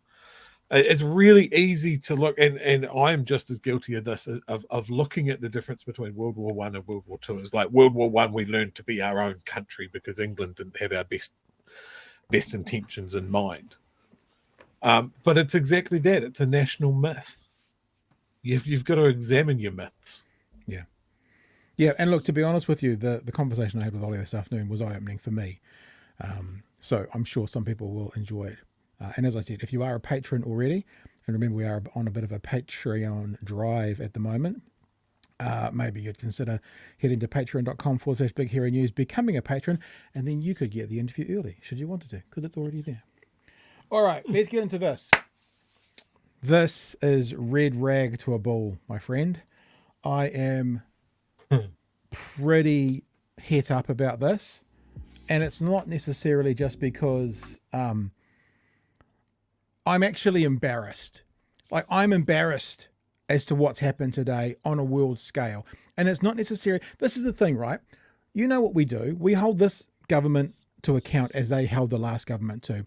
It's really easy to look, and I'm just as guilty of this, of looking at the difference between World War I and World War II. It's like World War I, we learned to be our own country because England didn't have our best best intentions in mind. But it's exactly that. It's a national myth. You've got to examine your myths. Yeah. Yeah, and look, to be honest with you, the conversation I had with Ollie this afternoon was eye-opening for me. So I'm sure some people will enjoy it. And as I said, if you are a patron already, and remember we are on a bit of a Patreon drive at the moment, maybe you'd consider heading to patreon.com/Big Hero News, becoming a patron, and then you could get the interview early, should you wanted to, because it's already there. All right, let's get into this. This is red rag to a bull, my friend. I am pretty het up about this, and it's not necessarily just because I'm actually embarrassed. Like, I'm embarrassed as to what's happened today on a world scale. And it's not necessary. This is the thing, right? You know what we do? We hold this government to account as they held the last government to.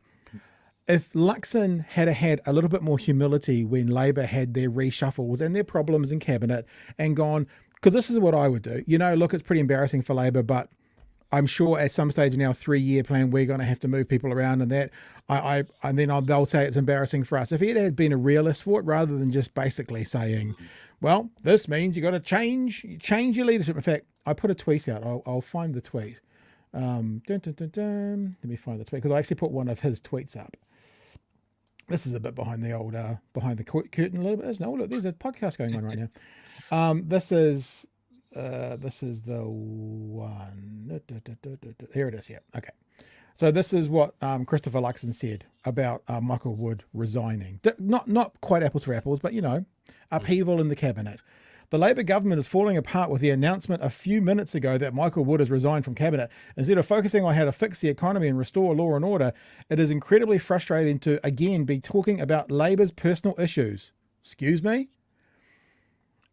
If Luxon had had a little bit more humility when Labor had their reshuffles and their problems in cabinet and gone, because this is what I would do. You know, look, it's pretty embarrassing for Labor, but I'm sure at some stage in our 3-year plan, we're going to have to move people around, and that and then they'll say it's embarrassing for us. If he had been a realist for it, rather than just basically saying, well, this means you got to change your leadership. In fact, I put a tweet out. I'll find the tweet. Let me find the tweet, because I actually put one of his tweets up. This is a bit behind the old behind the curtain a little bit, isn't it? Oh, look, there's a podcast going on right now. This is the one. Here it is. Yeah. Okay. So this is what Christopher Luxon said about Michael Wood resigning. Not quite apples for apples, but, you know, upheaval in the cabinet. The Labor government is falling apart with the announcement a few minutes ago that Michael Wood has resigned from cabinet. Instead of focusing on how to fix the economy and restore law and order, it is incredibly frustrating to again be talking about Labor's personal issues. Excuse me?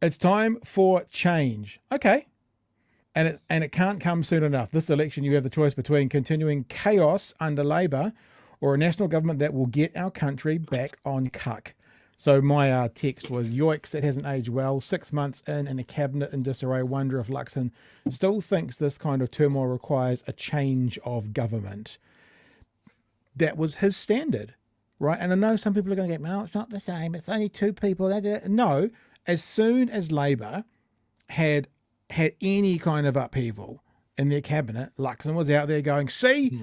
It's time for change. Okay. And it can't come soon enough. This election, you have the choice between continuing chaos under Labor or a national government that will get our country back on cuck. So my text was, yoicks, that hasn't aged well. 6 months in and a cabinet in disarray. Wonder if Luxon still thinks this kind of turmoil requires a change of government. That was his standard, right? And I know some people are going to go, no, it's not the same. It's only 2 people. No, as soon as Labor had any kind of upheaval in their cabinet, Luxon was out there going, see,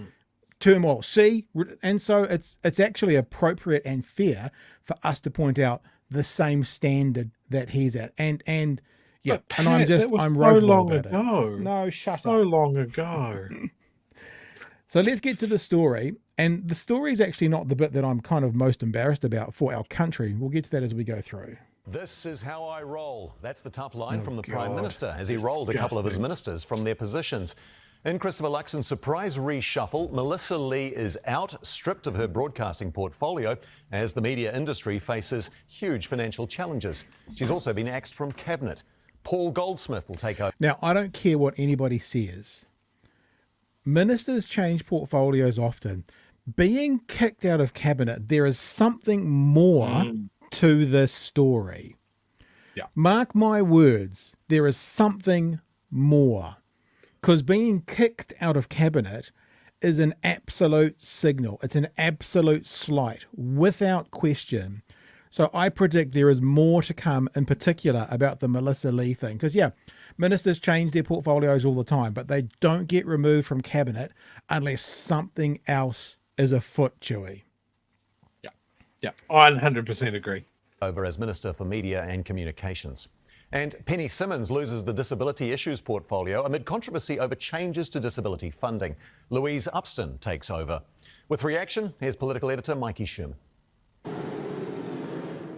turmoil, see? And so it's actually appropriate and fair for us to point out the same standard that he's at. And yeah, But and Pat, I'm so rogueful long about ago. it. No, shut So up. long ago. So let's get to the story. And the story is actually not the bit that I'm kind of most embarrassed about for our country. We'll get to that as we go through. This is how I roll. That's the tough line from the God. Prime Minister as he rolled a couple of his Disgusting. ministers from their positions. In Christopher Luxon's surprise reshuffle, Melissa Lee is out, stripped of her broadcasting portfolio as the media industry faces huge financial challenges. She's also been axed from cabinet. Paul Goldsmith will take over. Now, I don't care what anybody says. Ministers change portfolios often. Being kicked out of cabinet, there is something more to this story. Yeah. Mark my words, there is something more. Because being kicked out of cabinet is an absolute signal. It's an absolute slight, without question. So I predict there is more to come, in particular about the Melissa Lee thing. Because, yeah, ministers change their portfolios all the time, but they don't get removed from cabinet unless something else is afoot, Chewy. Yeah, I 100% agree. Over as Minister for Media and Communications. And Penny Simmons loses the Disability Issues portfolio amid controversy over changes to disability funding. Louise Upston takes over. With reaction, here's political editor Mikey Shum.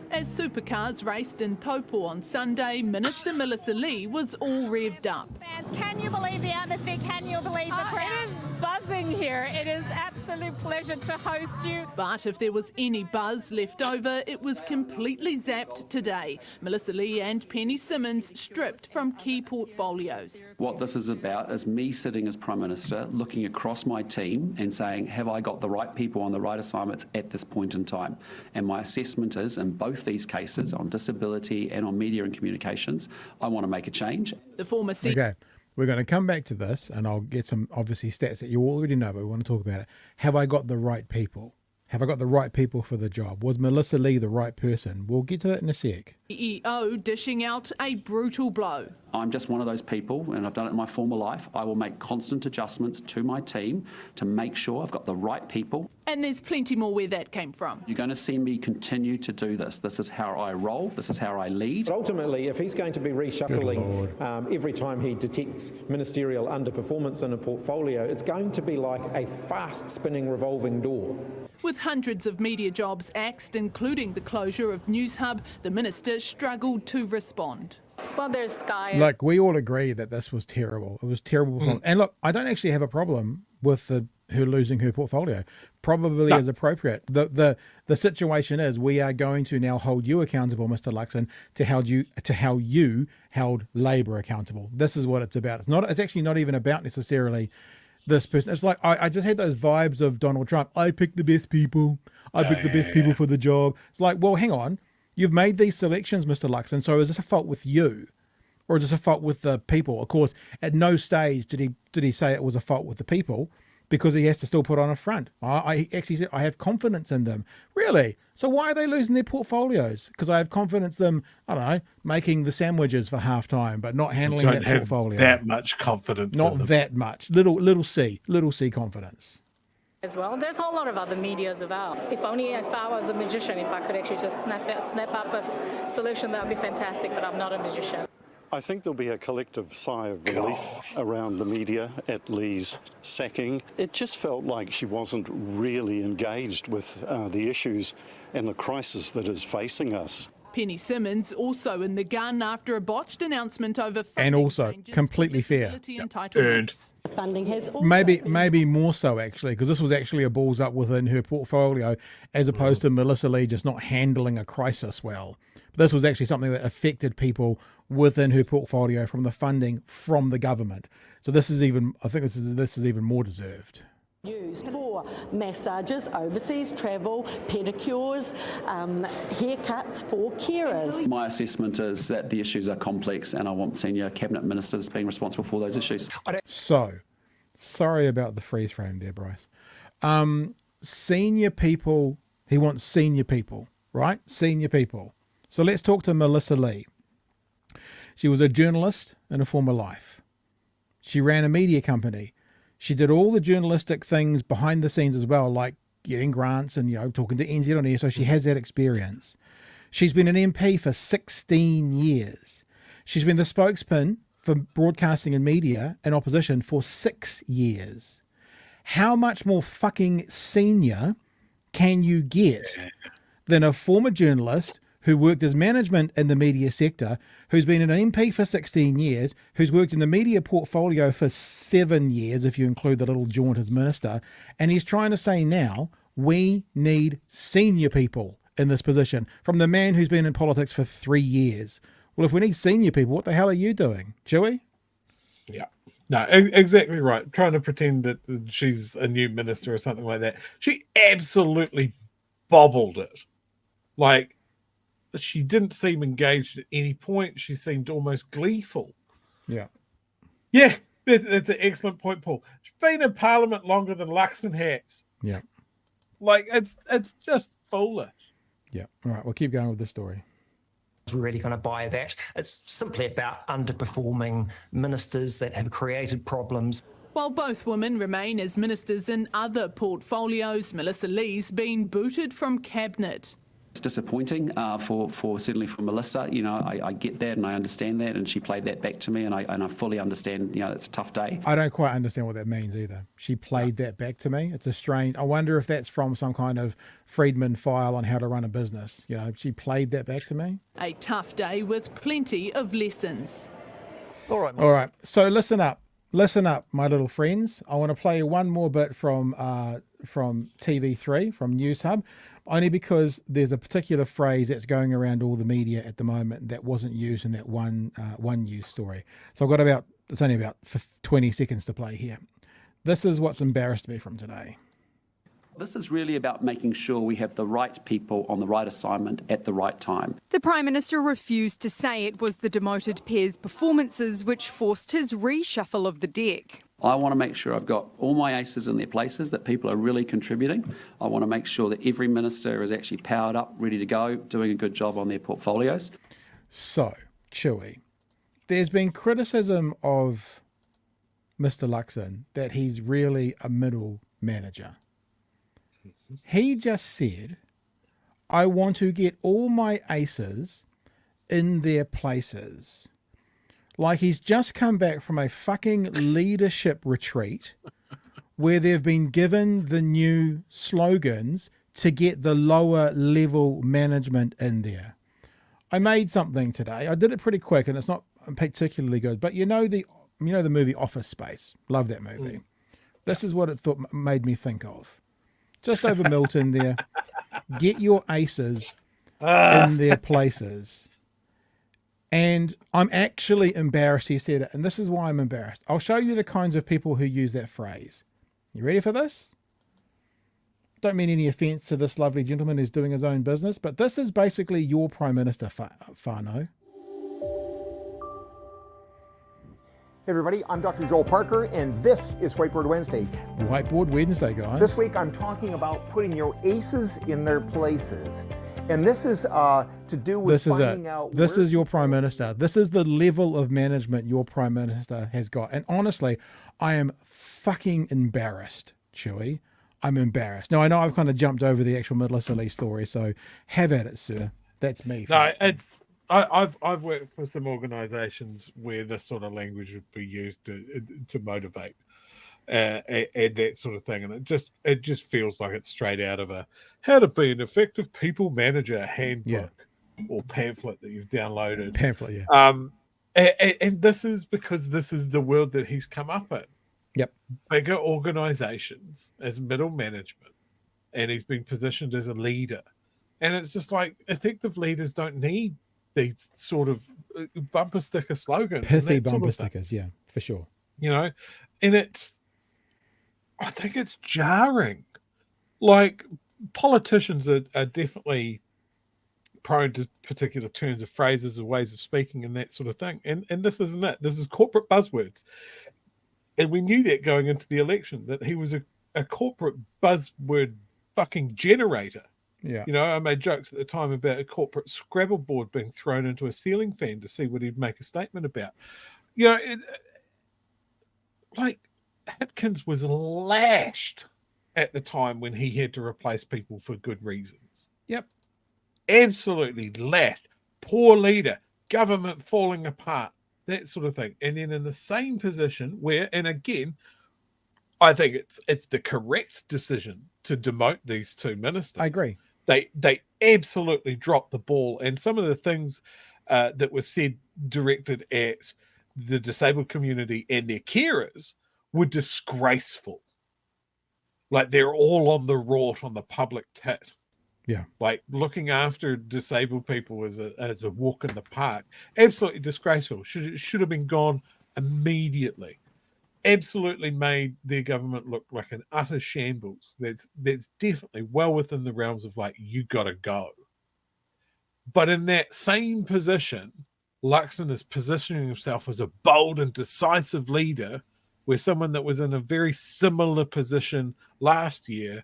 As supercars raced in Taupo on Sunday, Minister Melissa Lee was all revved up. Fans, can you believe the atmosphere? Can you believe the crowd? It is buzzing here. It is absolute pleasure to host you. But if there was any buzz left over, it was completely zapped today. Melissa Lee and Penny Simmons stripped from key portfolios. What this is about is me sitting as Prime Minister, looking across my team and saying, have I got the right people on the right assignments at this point in time? And my assessment is, in both these cases, on disability and on media and communications, I want to make a change. The former Okay, We're going to come back to this, and I'll get some, obviously, stats that you already know, but we want to talk about it. Have I got the right people? Have I got the right people for the job? Was Melissa Lee the right person? We'll get to that in a sec. CEO dishing out a brutal blow. I'm just one of those people, and I've done it in my former life. I will make constant adjustments to my team to make sure I've got the right people. And there's plenty more where that came from. You're going to see me continue to do this. This is how I roll. This is how I lead. But ultimately, if he's going to be reshuffling every time he detects ministerial underperformance in a portfolio, it's going to be like a fast-spinning revolving door. With hundreds of media jobs axed, including the closure of Newshub, the minister struggled to respond. Well, there's Sky. Like, we all agree that this was terrible. It was terrible. And look, I don't actually have a problem with her losing her portfolio. Probably is appropriate. The situation is, we are going to now hold you accountable, Mr. Luxon, to how you held Labor accountable. This is what it's about. It's actually not even about necessarily this person. It's like, I just had those vibes of Donald Trump. I picked the best people. I picked the best people for the job. It's like, well, hang on. You've made these selections, Mr. Luxon, so is this a fault with you? Or is this a fault with the people? Of course, at no stage did he say it was a fault with the people, because he has to still put on a front. I actually said, I have confidence in them. Really? So why are they losing their portfolios? Because I have confidence in them, I don't know, making the sandwiches for half-time, but not handling that portfolio. That much confidence. Not that much. Little C confidence. As well. There's a whole lot of other medias about. If only if I was a magician, if I could actually just snap up a solution, that would be fantastic, but I'm not a magician. I think there'll be a collective sigh of relief around the media at Lee's sacking. It just felt like she wasn't really engaged with the issues and the crisis that is facing us. Penny Simmons also in the gun after a botched announcement over and also completely fair. Earned. Funding has also maybe more so, actually, because this was actually a balls up within her portfolio, as opposed to Melissa Lee just not handling a crisis well. But this was actually something that affected people within her portfolio from the funding from the government. So this is even, I think this is even more deserved. Used for massages, overseas travel, pedicures, haircuts for carers. My assessment is that the issues are complex, and I want senior cabinet ministers being responsible for those issues. So, sorry about the freeze frame there, Bryce. Senior people, he wants senior people, right? Senior people. So let's talk to Melissa Lee. She was a journalist in a former life. She ran a media company. She did all the journalistic things behind the scenes as well, like getting grants and, talking to NZ on air. So she has that experience. She's been an MP for 16 years. She's been the spokesman for broadcasting and media in opposition for 6 years. How much more fucking senior can you get than a former journalist who worked as management in the media sector, who's been an MP for 16 years, who's worked in the media portfolio for 7 years, if you include the little jaunt as minister, and he's trying to say now, we need senior people in this position, from the man who's been in politics for 3 years. Well, if we need senior people, what the hell are you doing, Chewy? Yeah. No, exactly right. Trying to pretend that she's a new minister or something like that. She absolutely bobbled it. Like, she didn't seem engaged at any point. She seemed almost gleeful. Yeah. Yeah, that's an excellent point, Paul. She's been in Parliament longer than Luxon has. Yeah. Like, it's just foolish. Yeah. All right, we'll keep going with this story. We're really going to buy that. It's simply about underperforming ministers that have created problems. While both women remain as ministers in other portfolios, Melissa Lee's been booted from cabinet. It's disappointing certainly for Melissa. I get that and I understand that, and she played that back to me, and I fully understand. It's a tough day. I don't quite understand what that means either. She played that back to me. It's a strange. I wonder if that's from some kind of Friedman file on how to run a business. She played that back to me. A tough day with plenty of lessons. All right. So listen up, my little friends. I want to play one more bit from TV3, from Newshub, only because there's a particular phrase that's going around all the media at the moment that wasn't used in that one news story. So I've got it's only about 20 seconds to play here. This is what's embarrassed me from today. This is really about making sure we have the right people on the right assignment at the right time. The Prime Minister refused to say it was the demoted peer's performances which forced his reshuffle of the deck. I want to make sure I've got all my aces in their places, that people are really contributing. I want to make sure that every minister is actually powered up, ready to go, doing a good job on their portfolios. So, Chewy, there's been criticism of Mr. Luxon that he's really a middle manager. He just said, I want to get all my aces in their places. Like he's just come back from a fucking leadership retreat where they've been given the new slogans to get the lower level management in there. I made something today. I did it pretty quick and it's not particularly good, but you know the movie Office Space. Love that movie. This is what it made me think of. Just over Milton there. Get your aces in their places. And I'm actually embarrassed he said it. And this is why I'm embarrassed. I'll show you the kinds of people who use that phrase. You ready for this? Don't mean any offense to this lovely gentleman who's doing his own business, but this is basically your Prime Minister, Whānau. Hey everybody, I'm Dr. Joel Parker, and this is Whiteboard Wednesday. Whiteboard Wednesday, guys. This week I'm talking about putting your aces in their places. And this is to do with finding out... This is your Prime Minister. This is the level of management your Prime Minister has got. And honestly, I am fucking embarrassed, Chewy. I'm embarrassed. Now, I know I've kind of jumped over the actual Melissa Lee story, so have at it, sir. That's me. No, I've worked for some organisations where this sort of language would be used to motivate and that sort of thing, and it just feels like it's straight out of a how to be an effective people manager handbook or pamphlet that you've downloaded. Pamphlet, yeah. And this is because this is the world that he's come up in. Yep. Bigger organisations as middle management, and he's been positioned as a leader, and it's just like effective leaders don't need these sort of bumper sticker slogans. Pithy bumper stickers, yeah, for sure. You know, and I think it's jarring. Like, politicians are definitely prone to particular turns of phrases or ways of speaking and that sort of thing. And this isn't it. This is corporate buzzwords. And we knew that going into the election, that he was a corporate buzzword fucking generator. Yeah. You know, I made jokes at the time about a corporate Scrabble board being thrown into a ceiling fan to see what he'd make a statement about. You know, like Hipkins was lashed at the time when he had to replace people for good reasons. Yep. Absolutely lashed. Poor leader, government falling apart, that sort of thing. And then in the same position where, and again, I think it's the correct decision to demote these two ministers. I agree. They absolutely dropped the ball, and some of the things that were said directed at the disabled community and their carers were disgraceful. Like, they're all on the rort on the public tit. Yeah. Like, looking after disabled people as a walk in the park, absolutely disgraceful. Should have been gone immediately. Absolutely made their government look like an utter shambles. That's definitely well within the realms of, like, you gotta go. But in that same position, Luxon is positioning himself as a bold and decisive leader, where someone that was in a very similar position last year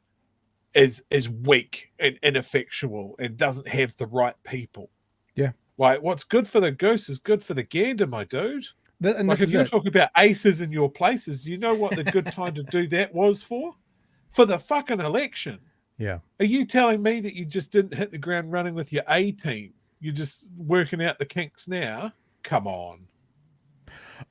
is weak and ineffectual and doesn't have the right people. Yeah. Like, what's good for the goose is good for the gander, my dude. Like, if you talk about aces in your places, you know what the good time to do that was for? For the fucking election. Yeah. Are you telling me that you just didn't hit the ground running with your A team? You're just working out the kinks now? Come on.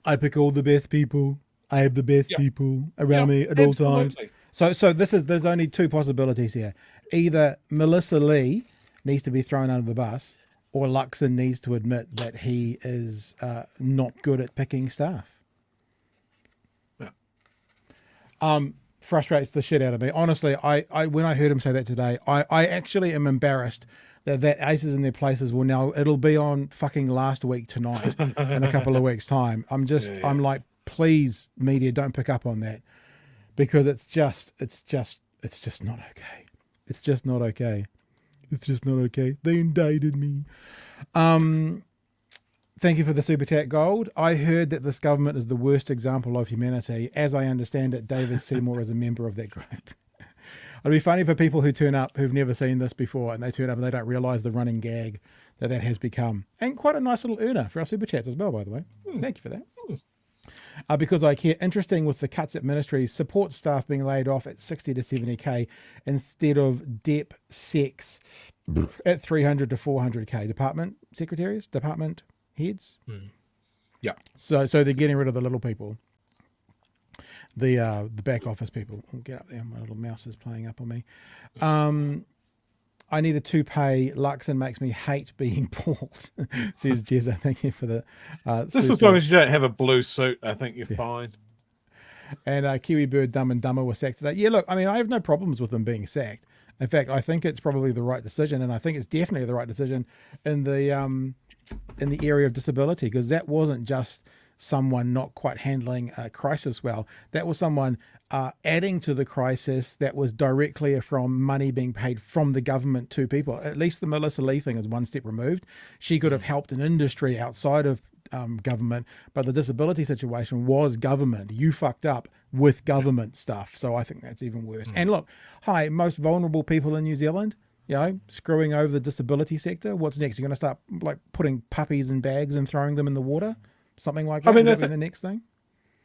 I pick all the best people. I have the best people around me at all times. So there's only two possibilities here. Either Melissa Lee needs to be thrown under the bus, or Luxon needs to admit that he is not good at picking staff. Yeah. Frustrates the shit out of me. Honestly, I when I heard him say that today, I actually am embarrassed that aces in their places it'll be on fucking Last Week Tonight in a couple of weeks' time. I'm like, please, media, don't pick up on that, because it's just it's just not okay. It's just not okay. It's just not okay. They indicted me. Thank you for the super chat, Gold. I heard that this government is the worst example of humanity. As I understand it, David Seymour is a member of that group. It'll be funny for people who turn up who've never seen this before, and they turn up and they don't realise the running gag that has become. And quite a nice little earner for our super chats as well, by the way. Thank you for that. Because I care. Interesting with the cuts at ministries, support staff being laid off at 60 to 70k instead of DEP sex at 300 to 400k. Department secretaries, department heads. Yeah. So they're getting rid of the little people. The back office people. I'll get up there. My little mouse is playing up on me. I need a toupee. Luxon makes me hate being bald. Says Jezza. Thank you for the. Just as long as you don't have a blue suit, I think you're fine. And Kiwi Bird Dumb and Dumber was sacked today. Yeah, look, I mean, I have no problems with them being sacked. In fact, I think it's probably the right decision, and I think it's definitely the right decision in the area of disability, because that wasn't just someone not quite handling a crisis well. That was someone adding to the crisis that was directly from money being paid from the government to people. At least the Melissa Lee thing is one step removed. She could have helped an industry outside of government, but the disability situation was government. You fucked up with government stuff. So I think that's even worse. And look, hi, most vulnerable people in New Zealand, you know, screwing over the disability sector. What's next? You're going to start like putting puppies in bags and throwing them in the water? Something like that? I mean, would that be the next thing?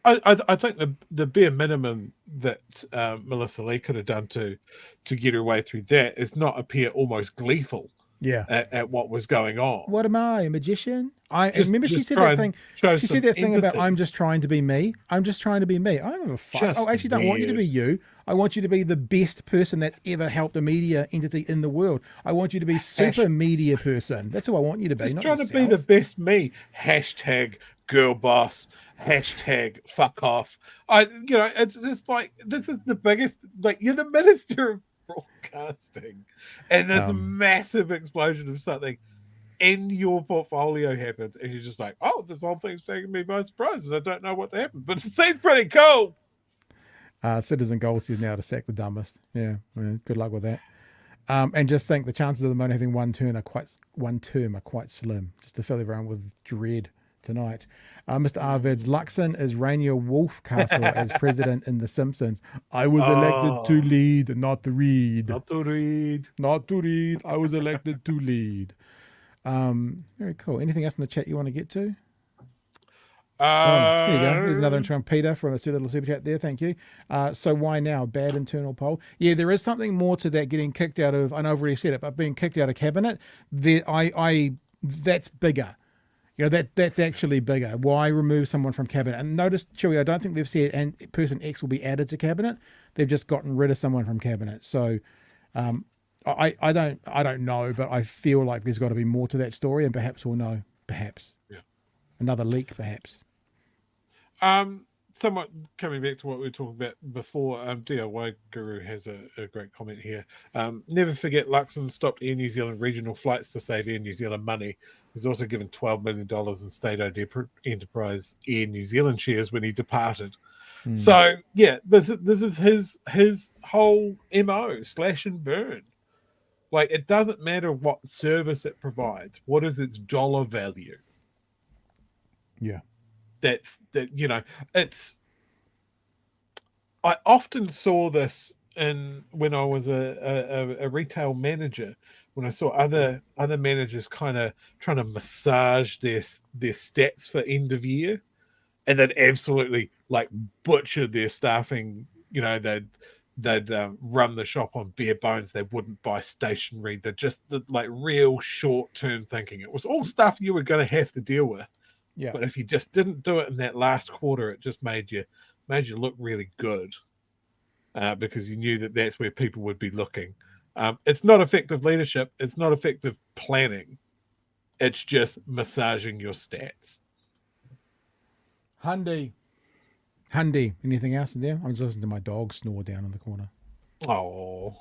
I think the bare minimum that Melissa Lee could have done to get her way through that is not appear almost gleeful. Yeah. At what was going on. What am I, a magician? Remember she said that thing. She said that thing about I'm just trying to be me. I'm just trying to be me. I don't give a fuck. I actually don't want you to be you. I want you to be the best person that's ever helped a media entity in the world. I want you to be super media person. That's who I want you to be. Just not trying yourself. to be the best me. Hashtag girl boss. Hashtag fuck off. It's just like, this is the biggest, like, you're the Minister of Broadcasting, and there's a massive explosion of something in your portfolio happens, and you're just like, oh, this whole thing's taking me by surprise, and I don't know what to happen, but it seems pretty cool. Citizen Gold says now to sack the dumbest. Yeah, good luck with that. And just think the chances of them only having one term are quite slim. Just to fill everyone with dread tonight. Mr. Arvids, Luxon is Rainier Wolfcastle as president in The Simpsons. I was elected to lead, not to read. Not to read. Not to read. I was elected to lead. Very cool. Anything else in the chat you want to get to? There you go. There's another one from Peter from a little super chat there. Thank you. So why now? Bad internal poll. Yeah, there is something more to that getting kicked out of, I know I've already said it, but being kicked out of cabinet, that's bigger. You know, that's actually bigger. Why remove someone from cabinet? And notice, Chewy, I don't think they've said and person X will be added to cabinet. They've just gotten rid of someone from cabinet. So I don't know, but I feel like there's got to be more to that story, and perhaps we'll know. Perhaps. Yeah. Another leak, perhaps. Somewhat coming back to what we were talking about before, DIY Guru has a great comment here. Never forget Luxon stopped Air New Zealand regional flights to save Air New Zealand money. He's also given $12 million in state-owned enterprise Air New Zealand shares when he departed. So, yeah, this is his whole MO, slash and burn. Like, it doesn't matter what service it provides. What is its dollar value? Yeah. I often saw this when I was a retail manager, when I saw other managers kind of trying to massage their stats for end of year, and they'd absolutely like butcher their staffing. You know, they'd run the shop on bare bones. They wouldn't buy stationery. They're just like real short-term thinking. It was all stuff you were going to have to deal with. Yeah. But if you just didn't do it in that last quarter, it just made you look really good, because you knew that that's where people would be looking. It's not effective leadership. It's not effective planning. It's just massaging your stats. Hundy. Anything else in there? I'm just listening to my dog snore down in the corner. No,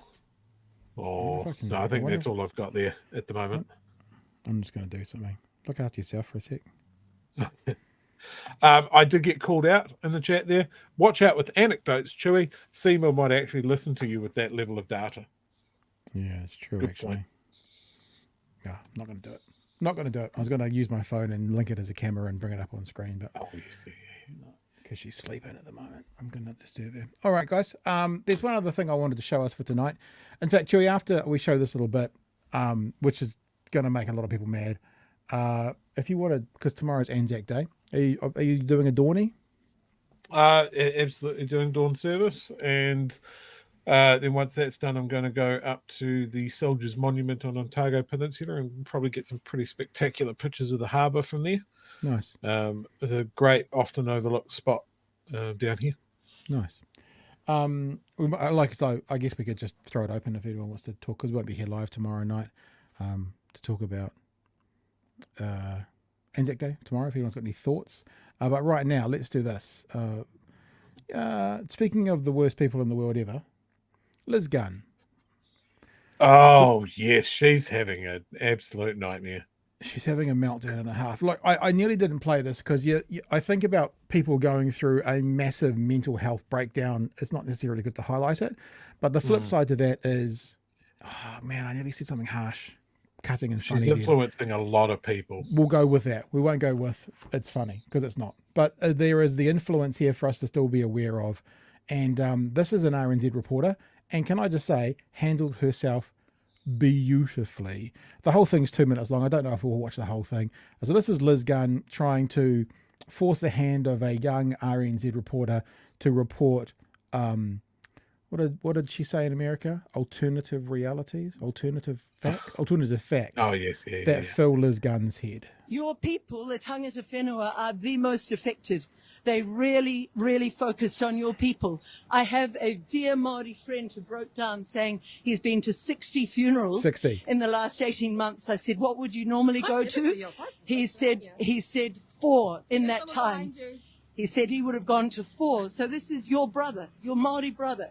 I think that's all I've got there at the moment. I'm just going to do something. Look after yourself for a sec. I did get called out in the chat there. Watch out with anecdotes, Chewy. Seymour might actually listen to you with that level of data. Yeah, it's true, Good actually. point. No, not going to do it. Not going to do it. I was going to use my phone and link it as a camera and bring it up on screen, but because she's sleeping at the moment, I'm going to disturb her. All right, guys. There's one other thing I wanted to show us for tonight. In fact, Chewy, after we show this little bit, which is going to make a lot of people mad, if you want to, because tomorrow's Anzac Day, are you doing a Dawny? Absolutely doing dawn service, and then once that's done, I'm going to go up to the Soldiers Monument on Otago Peninsula and probably get some pretty spectacular pictures of the harbour from there. Nice. It's a great, often overlooked spot down here. Nice. I guess we could just throw it open if anyone wants to talk, because we won't be here live tomorrow night to talk about Anzac Day tomorrow, if anyone's got any thoughts. But right now, let's do this. Speaking of the worst people in the world ever, Liz Gunn. Oh, yes, she's having an absolute nightmare. She's having a meltdown and a half. Look, I nearly didn't play this because I think about people going through a massive mental health breakdown. It's not necessarily good to highlight it, but the flip side to that is, oh man, I nearly said something harsh, cutting and funny. She's influencing a lot of people. We'll go with that. We won't go with it's funny, because it's not. But there is the influence here for us to still be aware of. And this is an RNZ reporter. And can I just say, handled herself beautifully. The whole thing's 2 minutes long. I don't know if we'll watch the whole thing. So this is Liz Gunn trying to force the hand of a young RNZ reporter to report, what did she say in America? Alternative realities? Alternative facts? Alternative facts. Oh, yes. That fill Liz Gunn's head. Your people, the tangata whenua, are the most affected. They really, really focused on your people. I have a dear Māori friend who broke down saying he's been to 60 funerals 60 in the last 18 months. I said, what would you normally go to? He said 4 in that time. He said he would have gone to 4. So this is your brother, your Māori brother.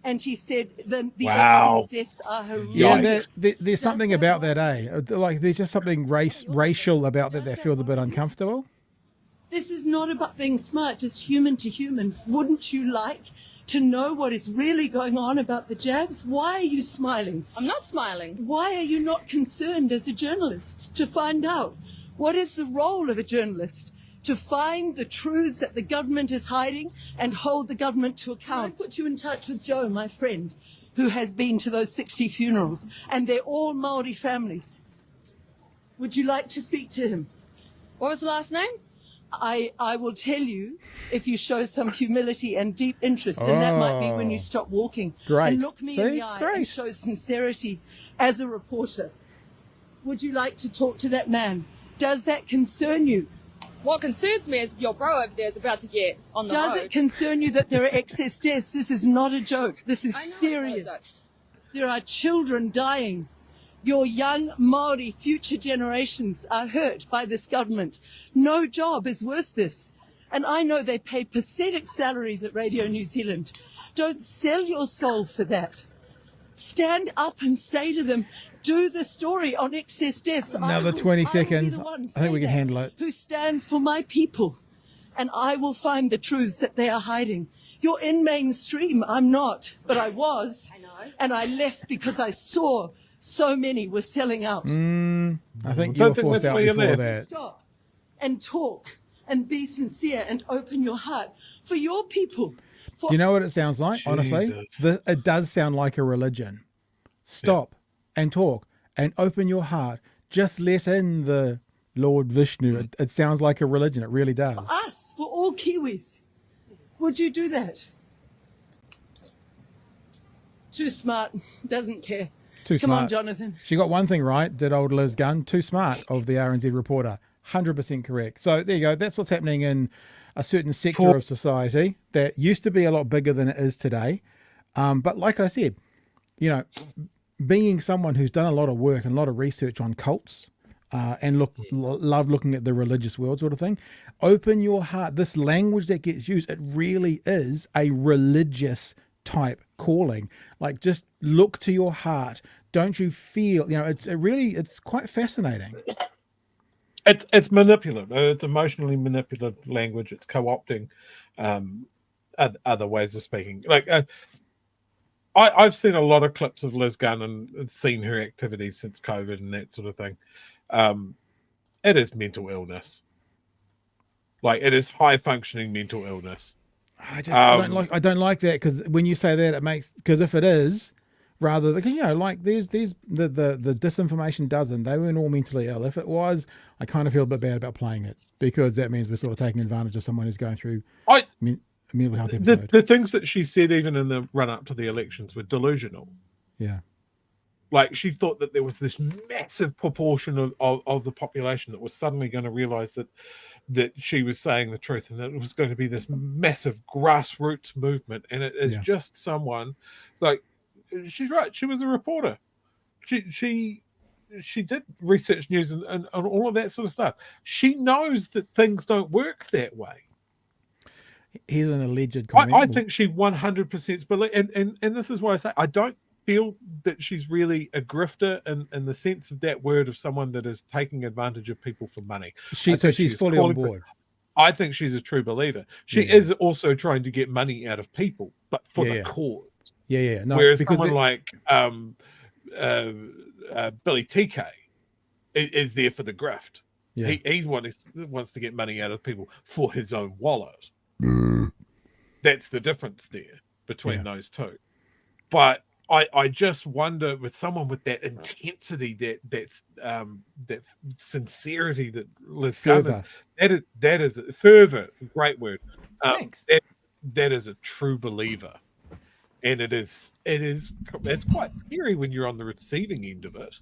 And he said the excess deaths are horrendous. Yeah, there's something about that, Like there's just something racial about that feels a bit uncomfortable. This is not about being smart, just human to human. Wouldn't you like to know what is really going on about the jabs? Why are you smiling? I'm not smiling. Why are you not concerned as a journalist to find out? What is the role of a journalist? To find the truths that the government is hiding and hold the government to account. I put you in touch with Joe, my friend, who has been to those 60 funerals, and they're all Māori families. Would you like to speak to him? What was the last name? I will tell you if you show some humility and deep interest, and that might be when you stop walking. Great. And look me in the eye and show sincerity as a reporter. Would you like to talk to that man? Does that concern you? What concerns me is your bro over there is about to get on the road. Does it concern you that there are excess deaths? This is not a joke. This is serious. There are children dying. Your young Māori future generations are hurt by this government. No job is worth this. And I know they pay pathetic salaries at Radio New Zealand. Don't sell your soul for that. Stand up and say to them, do the story on excess deaths. Another 20 seconds. I think we can handle it. Who stands for my people. And I will find the truths that they are hiding. You're in mainstream. I'm not, but I was. I know. And I left because I saw so many were selling out. I think you were forced out before that. Stop and talk and be sincere and open your heart for your people. Do you know what it sounds like? Honestly, it does sound like a religion. Stop and talk and open your heart. Just let in the Lord Vishnu. It sounds like a religion. It really does. For us, for all Kiwis. Would you do that? Too smart. Doesn't care. Too Come smart. on, Jonathan. She got one thing right, did old Liz Gunn. Too smart of the RNZ reporter. 100% correct. So there you go. That's what's happening in a certain sector of society that used to be a lot bigger than it is today. But like I said, being someone who's done a lot of work and a lot of research on cults and love looking at the religious world sort of thing, open your heart. This language that gets used, it really is a religious type calling. Like, just look to your heart. Don't you feel, it's quite fascinating. It's manipulative. It's emotionally manipulative language. It's co-opting other ways of speaking. Like I've seen a lot of clips of Liz Gunn and seen her activities since COVID and that sort of thing. It is mental illness. Like, it is high functioning mental illness. I don't like that, because when you say that, it makes, because if it is, rather, because like the disinformation dozen, they weren't all mentally ill. If it was, I kind of feel a bit bad about playing it, because that means we're sort of taking advantage of someone who's going through mental health episode. The things that she said even in the run up to the elections were delusional. Yeah. Like, she thought that there was this massive proportion of the population that was suddenly going to realize that she was saying the truth, and that it was going to be this massive grassroots movement. And it is just someone, like, she's right. She was a reporter. She did research news and all of that sort of stuff. She knows that things don't work that way. Here's an alleged comment. I think she 100% believes, and this is why I say I don't feel that she's really a grifter in the sense of that word, of someone that is taking advantage of people for money. So she's fully on board. I think she's a true believer. She is also trying to get money out of people, but for the cause. Yeah. No, whereas someone like Billy TK is there for the grift. Yeah. He wants to get money out of people for his own wallet. That's the difference there between those two. But I just wonder, with someone with that intensity, that sincerity that Liz Gunn is, that is fervor, great word. Thanks. That is a true believer, and it's quite scary when you're on the receiving end of it.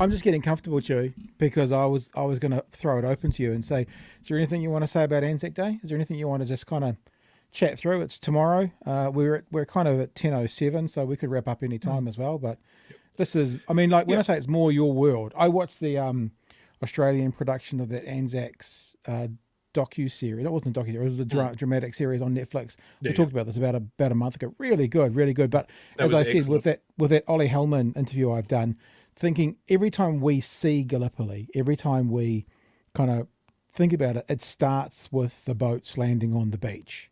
I'm just getting comfortable, Chewy, because I was going to throw it open to you and say, is there anything you want to say about Anzac Day? Is there anything you want to just kind of chat through? It's tomorrow. We're kind of at 10:07, so we could wrap up any time as well. But this is, I mean, like when I say it's more your world, I watched the Australian production of that Anzac's docu-series. It wasn't a docu-series, it was a dramatic series on Netflix. We talked about this about a month ago. Really good. But as I said, with that Ollie Hellman interview I've done, thinking every time we see Gallipoli, every time we kind of think about it, it starts with the boats landing on the beach.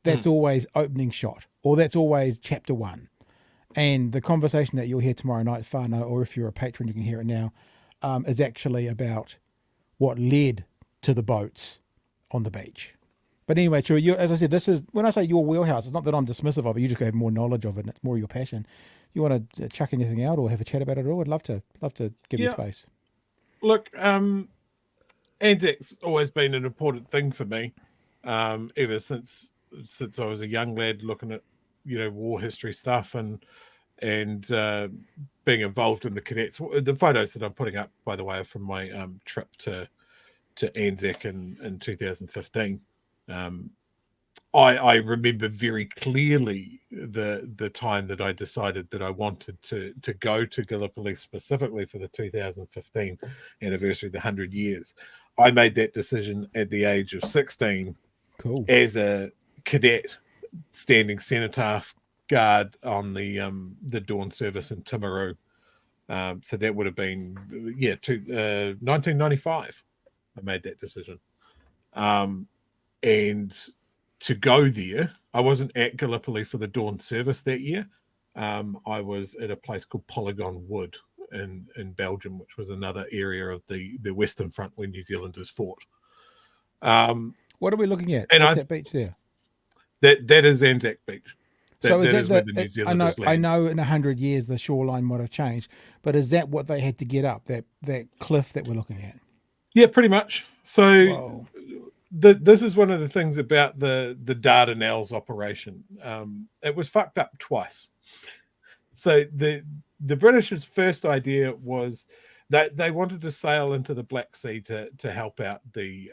That's always opening shot, or that's always chapter one. And the conversation that you'll hear tomorrow night, whānau, or if you're a patron, you can hear it now, is actually about what led to the boats on the beach. But anyway, Chewy, as I said, this is, when I say your wheelhouse, it's not that I'm dismissive of it, you just have more knowledge of it, and it's more your passion. You want to chuck anything out or have a chat about it at all? I'd love to give you space. Look, Anzac's always been an important thing for me, ever since I was a young lad looking at, war history stuff and being involved in the cadets. The photos that I'm putting up, by the way, are from my trip to Anzac in 2015. I remember very clearly the time that I decided that I wanted to go to Gallipoli specifically for the 2015 anniversary, the 100 years. I made that decision at the age of 16. Cool. As a cadet standing cenotaph guard on the dawn service in Timaru. So that would have been 1995. I made that decision. And to go there, I wasn't at Gallipoli for the dawn service that year. I was at a place called Polygon Wood in Belgium, which was another area of the Western Front where New Zealanders fought. What are we looking at? And What's that beach there? That is Anzac Beach. So is that where the New Zealanders land. I know in 100 years the shoreline might have changed, but is that what they had to get up, that cliff that we're looking at? Yeah, pretty much. So this is one of the things about the Dardanelles operation. It was fucked up twice. So the British's first idea was that they wanted to sail into the Black Sea to help out the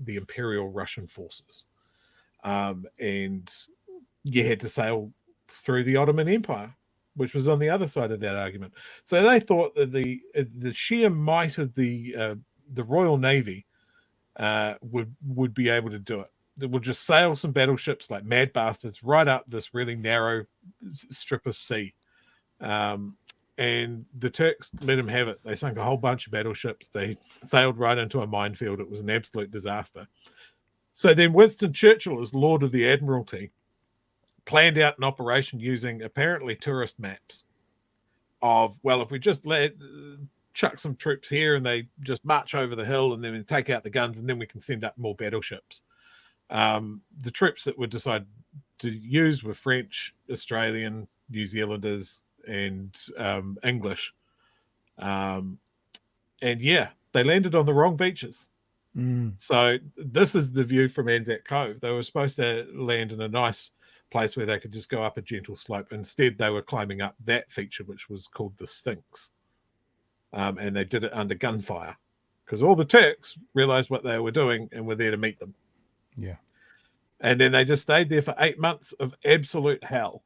Imperial Russian forces. And you had to sail through the Ottoman Empire, which was on the other side of that argument. So they thought that the sheer might of the Royal Navy would be able to do it. They would just sail some battleships like mad bastards right up this really narrow strip of sea. and the Turks let them have it. They sunk a whole bunch of battleships. They sailed right into a minefield. It was an absolute disaster. So then Winston Churchill, as Lord of the Admiralty, planned out an operation using apparently tourist maps of, well, if we just chuck some troops here and they just march over the hill and then we take out the guns and then we can send up more battleships. The troops that were decided to use were French, Australian, New Zealanders, and English. And yeah, they landed on the wrong beaches. So this is the view from Anzac Cove. They were supposed to land in a nice place where they could just go up a gentle slope. Instead, they were climbing up that feature, which was called the Sphinx. And they did it under gunfire because all the Turks realized what they were doing and were there to meet them. Yeah. And then they just stayed there for 8 months of absolute hell.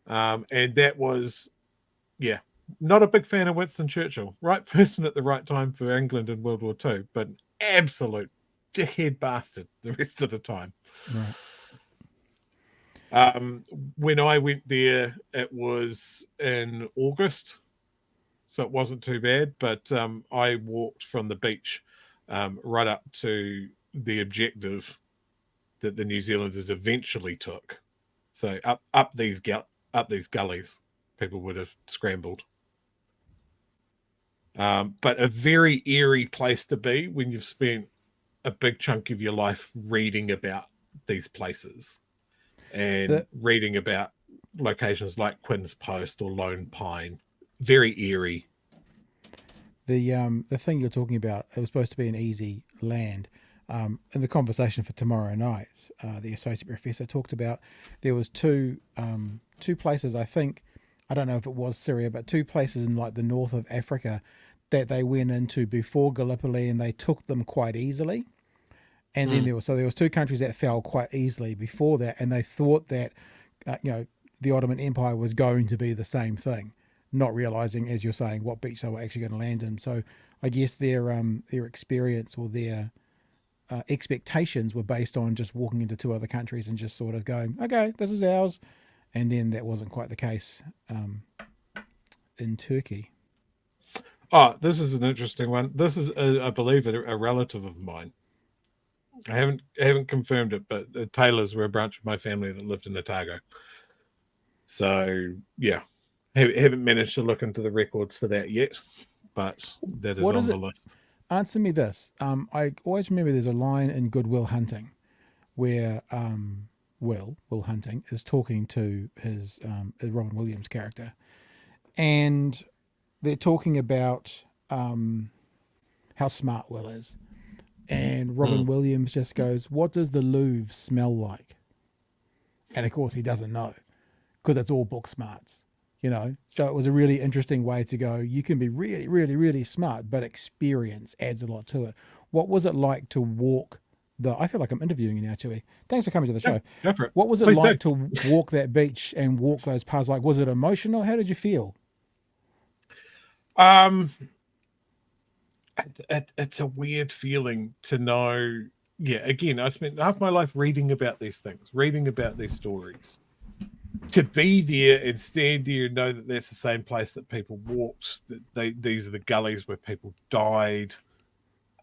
And that was, yeah, not a big fan of Winston Churchill. Right person at the right time for England in World War II, but an absolute dickhead bastard the rest of the time. Right. When I went there, it was in August, so it wasn't too bad, but I walked from the beach right up to the objective that the New Zealanders eventually took. So up these gullies, people would have scrambled. But a very eerie place to be when you've spent a big chunk of your life reading about these places and reading about locations like Quinn's Post or Lone Pine. Very eerie. The thing you're talking about, it was supposed to be an easy land. In the conversation for tomorrow night, the associate professor talked about there was two places, I think, I don't know if it was Syria, but two places in like the north of Africa that they went into before Gallipoli and they took them quite easily. And then there was two countries that fell quite easily before that, and they thought that the Ottoman Empire was going to be the same thing, not realizing, as you're saying, what beach they were actually going to land in. So I guess their experience or their expectations were based on just walking into two other countries and just sort of going, okay, this is ours. And then that wasn't quite the case in Turkey. Oh, this is an interesting one. This is, I believe, a relative of mine. I haven't confirmed it, but the Taylors were a branch of my family that lived in Otago. So, yeah, haven't managed to look into the records for that yet, but that is on the list. Answer me this. I always remember there's a line in Good Will Hunting where Will Hunting is talking to his Robin Williams character, and they're talking about how smart Will is. And Robin Williams just goes, what does the Louvre smell like? And of course he doesn't know because it's all book smarts, So it was a really interesting way to go. You can be really, really, really smart, but experience adds a lot to it. What was it like to walk I feel like I'm interviewing you now, Chewy. Thanks for coming to the show. Yeah, go for it. What was it like to walk that beach and walk those paths? Like, was it emotional? How did you feel? It's a weird feeling to know. Yeah, again, I spent half my life reading about these things, reading about these stories. To be there and stand there and know that that's the same place that people walked, that these are the gullies where people died.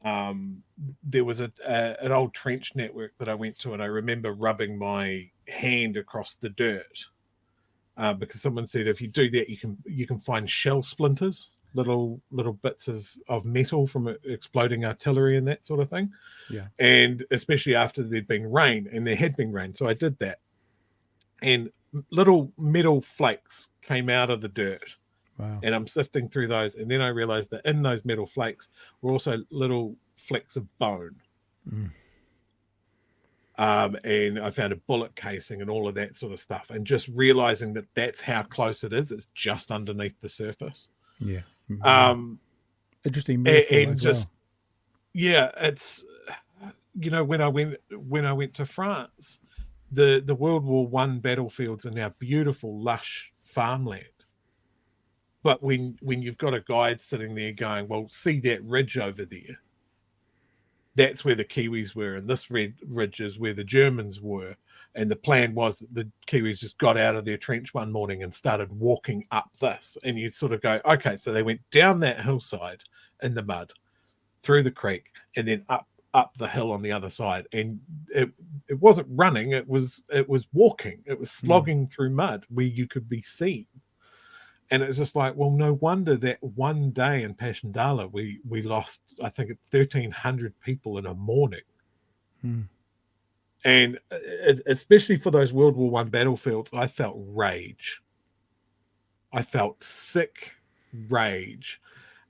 There was an old trench network that I went to, and I remember rubbing my hand across the dirt because someone said if you do that, you can find shell splinters, little bits of metal from exploding artillery and that sort of thing. Yeah. And especially after there'd been rain, and there had been rain. So I did that. And little metal flakes came out of the dirt. Wow. And I'm sifting through those. And then I realized that in those metal flakes were also little flecks of bone. And I found a bullet casing and all of that sort of stuff. And just realizing that that's how close it is. It's just underneath the surface. Yeah. Interesting metaphor and as just well. Yeah, it's when I went to France, the World War I battlefields are now beautiful, lush farmland. But when you've got a guide sitting there going, well, see that ridge over there? That's where the Kiwis were, and this red ridge is where the Germans were. And the plan was that the Kiwis just got out of their trench one morning and started walking up this. And you'd sort of go, okay, so they went down that hillside in the mud, through the creek, and then up the hill on the other side. And it wasn't running, it was walking. It was slogging through mud where you could be seen. And it's just like, well, no wonder that one day in Pashandala, we lost, I think, 1,300 people in a morning. And especially for those World War I battlefields, I felt rage. I felt sick rage.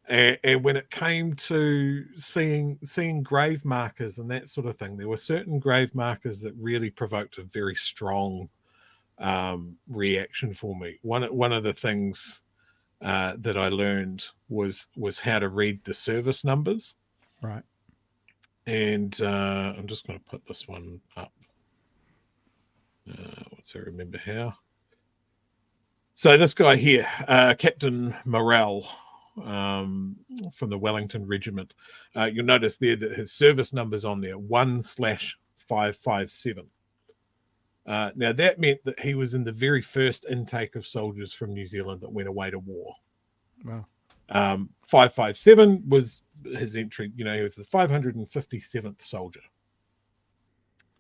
And when it came to seeing grave markers and that sort of thing, there were certain grave markers that really provoked a very strong reaction for me. One of the things that I learned was how to read the service numbers. Right. And I'm just going to put this one up. Once I remember how. So this guy here, Captain Morrell, from the Wellington Regiment, you'll notice there that his service number's on there, 1/557. Now that meant that he was in the very first intake of soldiers from New Zealand that went away to war. Wow. 557 was his entry. He was the 557th soldier.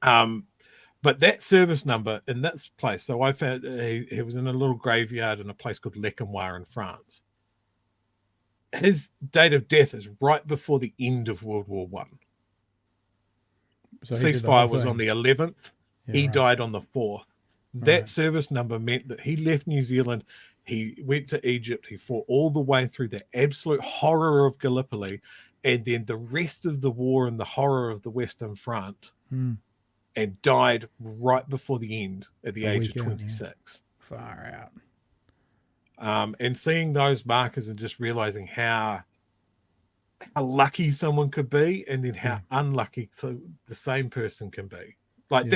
But that service number in this place, so I found he was in a little graveyard in a place called Lequenoir in France. His date of death is right before the end of World War I. So ceasefire was on the 11th. Yeah, he right. died on the 4th. That Right. service number meant that he left New Zealand. He went to Egypt. He fought all the way through the absolute horror of Gallipoli, and then the rest of the war and the horror of the Western Front, and died right before the end at the age of 26. Far out. And seeing those markers and just realizing how lucky someone could be, and then how unlucky the same person can be. Like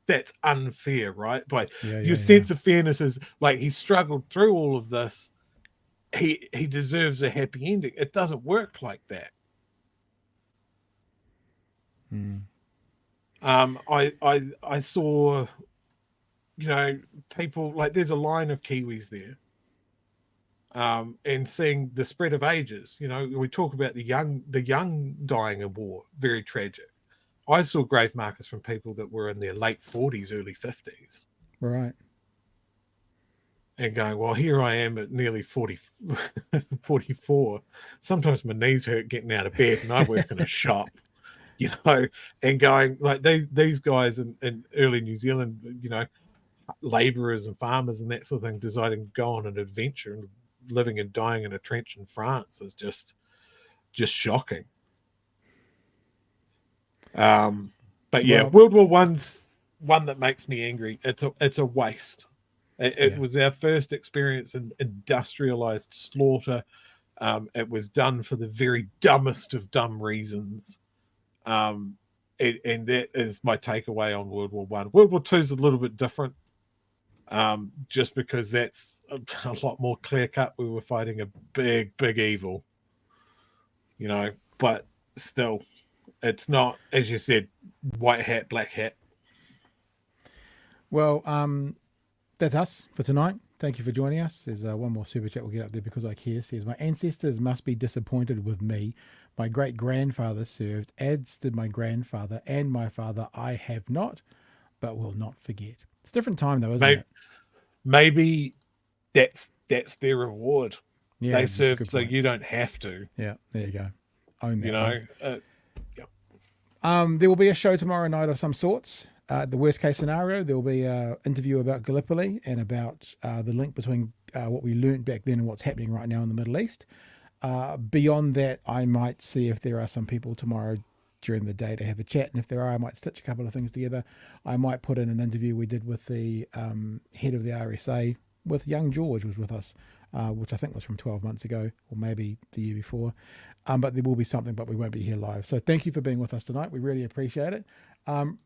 that's unfair, right? But your sense of fairness is like, he struggled through all of this. He deserves a happy ending. It doesn't work like that. I saw, people, like, there's a line of Kiwis there. And seeing the spread of ages, we talk about the young dying in war, very tragic. I saw grave markers from people that were in their late 40s, early 50s. Right. And going, well, here I am at nearly 44. Sometimes my knees hurt getting out of bed, and I work in a shop, and going, like, these guys in early New Zealand, laborers and farmers and that sort of thing, deciding to go on an adventure and living and dying in a trench in France is just shocking. But yeah, World War I's one that makes me angry. It's a waste. It was our first experience in industrialized slaughter. It was done for the very dumbest of dumb reasons. And that is my takeaway on World War I. World War II is a little bit different. Just because that's a lot more clear cut. We were fighting a big evil, but still, it's not, as you said, white hat, black hat. Well, that's us for tonight. Thank you for joining us. There's one more super chat we'll get up there because I care. Says, my ancestors must be disappointed with me. My great-grandfather served, as did my grandfather and my father. I have not, but will not forget. It's a different time though, isn't it? Maybe that's their reward. Yeah, they served so you don't have to. Yeah, there you go. Own that. There will be a show tomorrow night of some sorts. The worst case scenario, there will be an interview about Gallipoli and about the link between what we learnt back then and what's happening right now in the Middle East. Beyond that, I might see if there are some people tomorrow during the day to have a chat, and if there are, I might stitch a couple of things together. I might put in an interview we did with the head of the RSA, with young George was with us, which I think was from 12 months ago, or maybe the year before. But there will be something, but we won't be here live. So thank you for being with us tonight. We really appreciate it.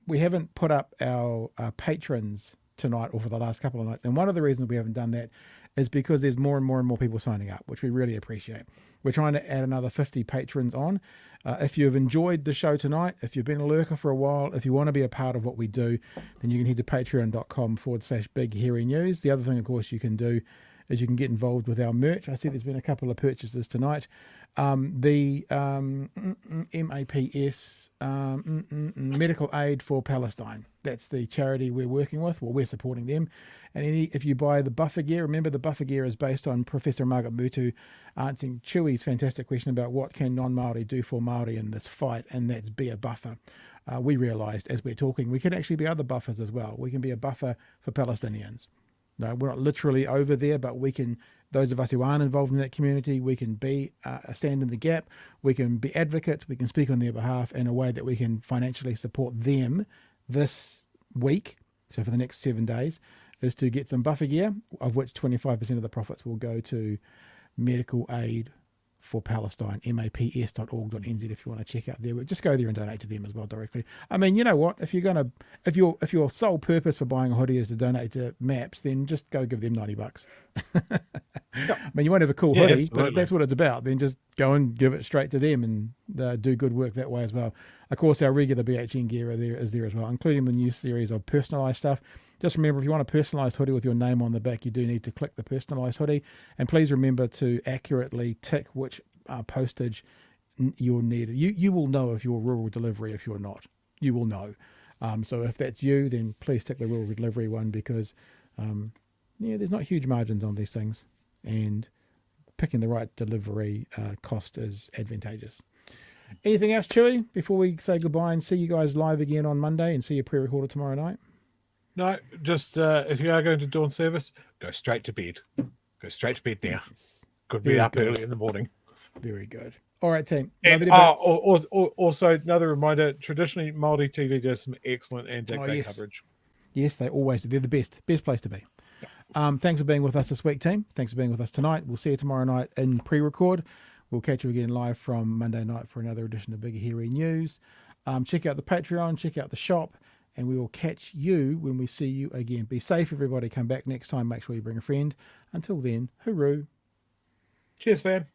We haven't put up our patrons tonight or for the last couple of nights. And one of the reasons we haven't done that is because there's more and more people signing up, which we really appreciate. We're trying to add another 50 patrons on. If you've enjoyed the show tonight, if you've been a lurker for a while, if you want to be a part of what we do, then you can head to patreon.com/Big Hairy News. The other thing, of course, you can do is you can get involved with our merch. I see there's been a couple of purchases tonight. The MAPS, Medical Aid for Palestine. That's the charity we're working with. Well, we're supporting them. And if you buy the buffer gear, remember the buffer gear is based on Professor Margaret Mutu answering Chewy's fantastic question about what can non-Māori do for Māori in this fight, and that's be a buffer. We realised as we're talking, we can actually be other buffers as well. We can be a buffer for Palestinians. No, we're not literally over there, but we can, those of us who aren't involved in that community, we can be a stand in the gap, we can be advocates, we can speak on their behalf in a way that we can financially support them this week, so for the next 7 days, is to get some buffer gear, of which 25% of the profits will go to Medical Aid for Palestine, maps.org.nz if you want to check out there. Just go there and donate to them as well directly. I mean, you know what? If your sole purpose for buying a hoodie is to donate to MAPS, then just go give them $90. I mean, you won't have a cool hoodie, but if that's what it's about, then just go and give it straight to them and do good work that way as well. Of course, our regular BHN gear is there as well, including the new series of personalised stuff. Just remember, if you want a personalised hoodie with your name on the back, you do need to click the personalised hoodie. And please remember to accurately tick which postage you're needed. You will know if you're rural delivery. If you're not, you will know. So if that's you, then please tick the rural delivery one, because there's not huge margins on these things, and picking the right delivery cost is advantageous. Anything else, Chewy, before we say goodbye and see you guys live again on Monday and see you pre-recorded tomorrow night? No, just if you are going to dawn service, go straight to bed. Go straight to bed now. Yes. Could be up early in the morning. Very good. All right, team. And, also, another reminder, traditionally, Māori TV does some excellent Anzac Day coverage. Yes, they always do. They're the best place to be. Thanks for being with us this week, team. Thanks for being with us tonight. We'll see you tomorrow night in pre-record. We'll catch you again live from Monday night for another edition of Big Hairy News. Check out the Patreon, check out the shop, and we will catch you when we see you again. Be safe, everybody. Come back next time. Make sure you bring a friend. Until then, hooroo. Cheers, fam.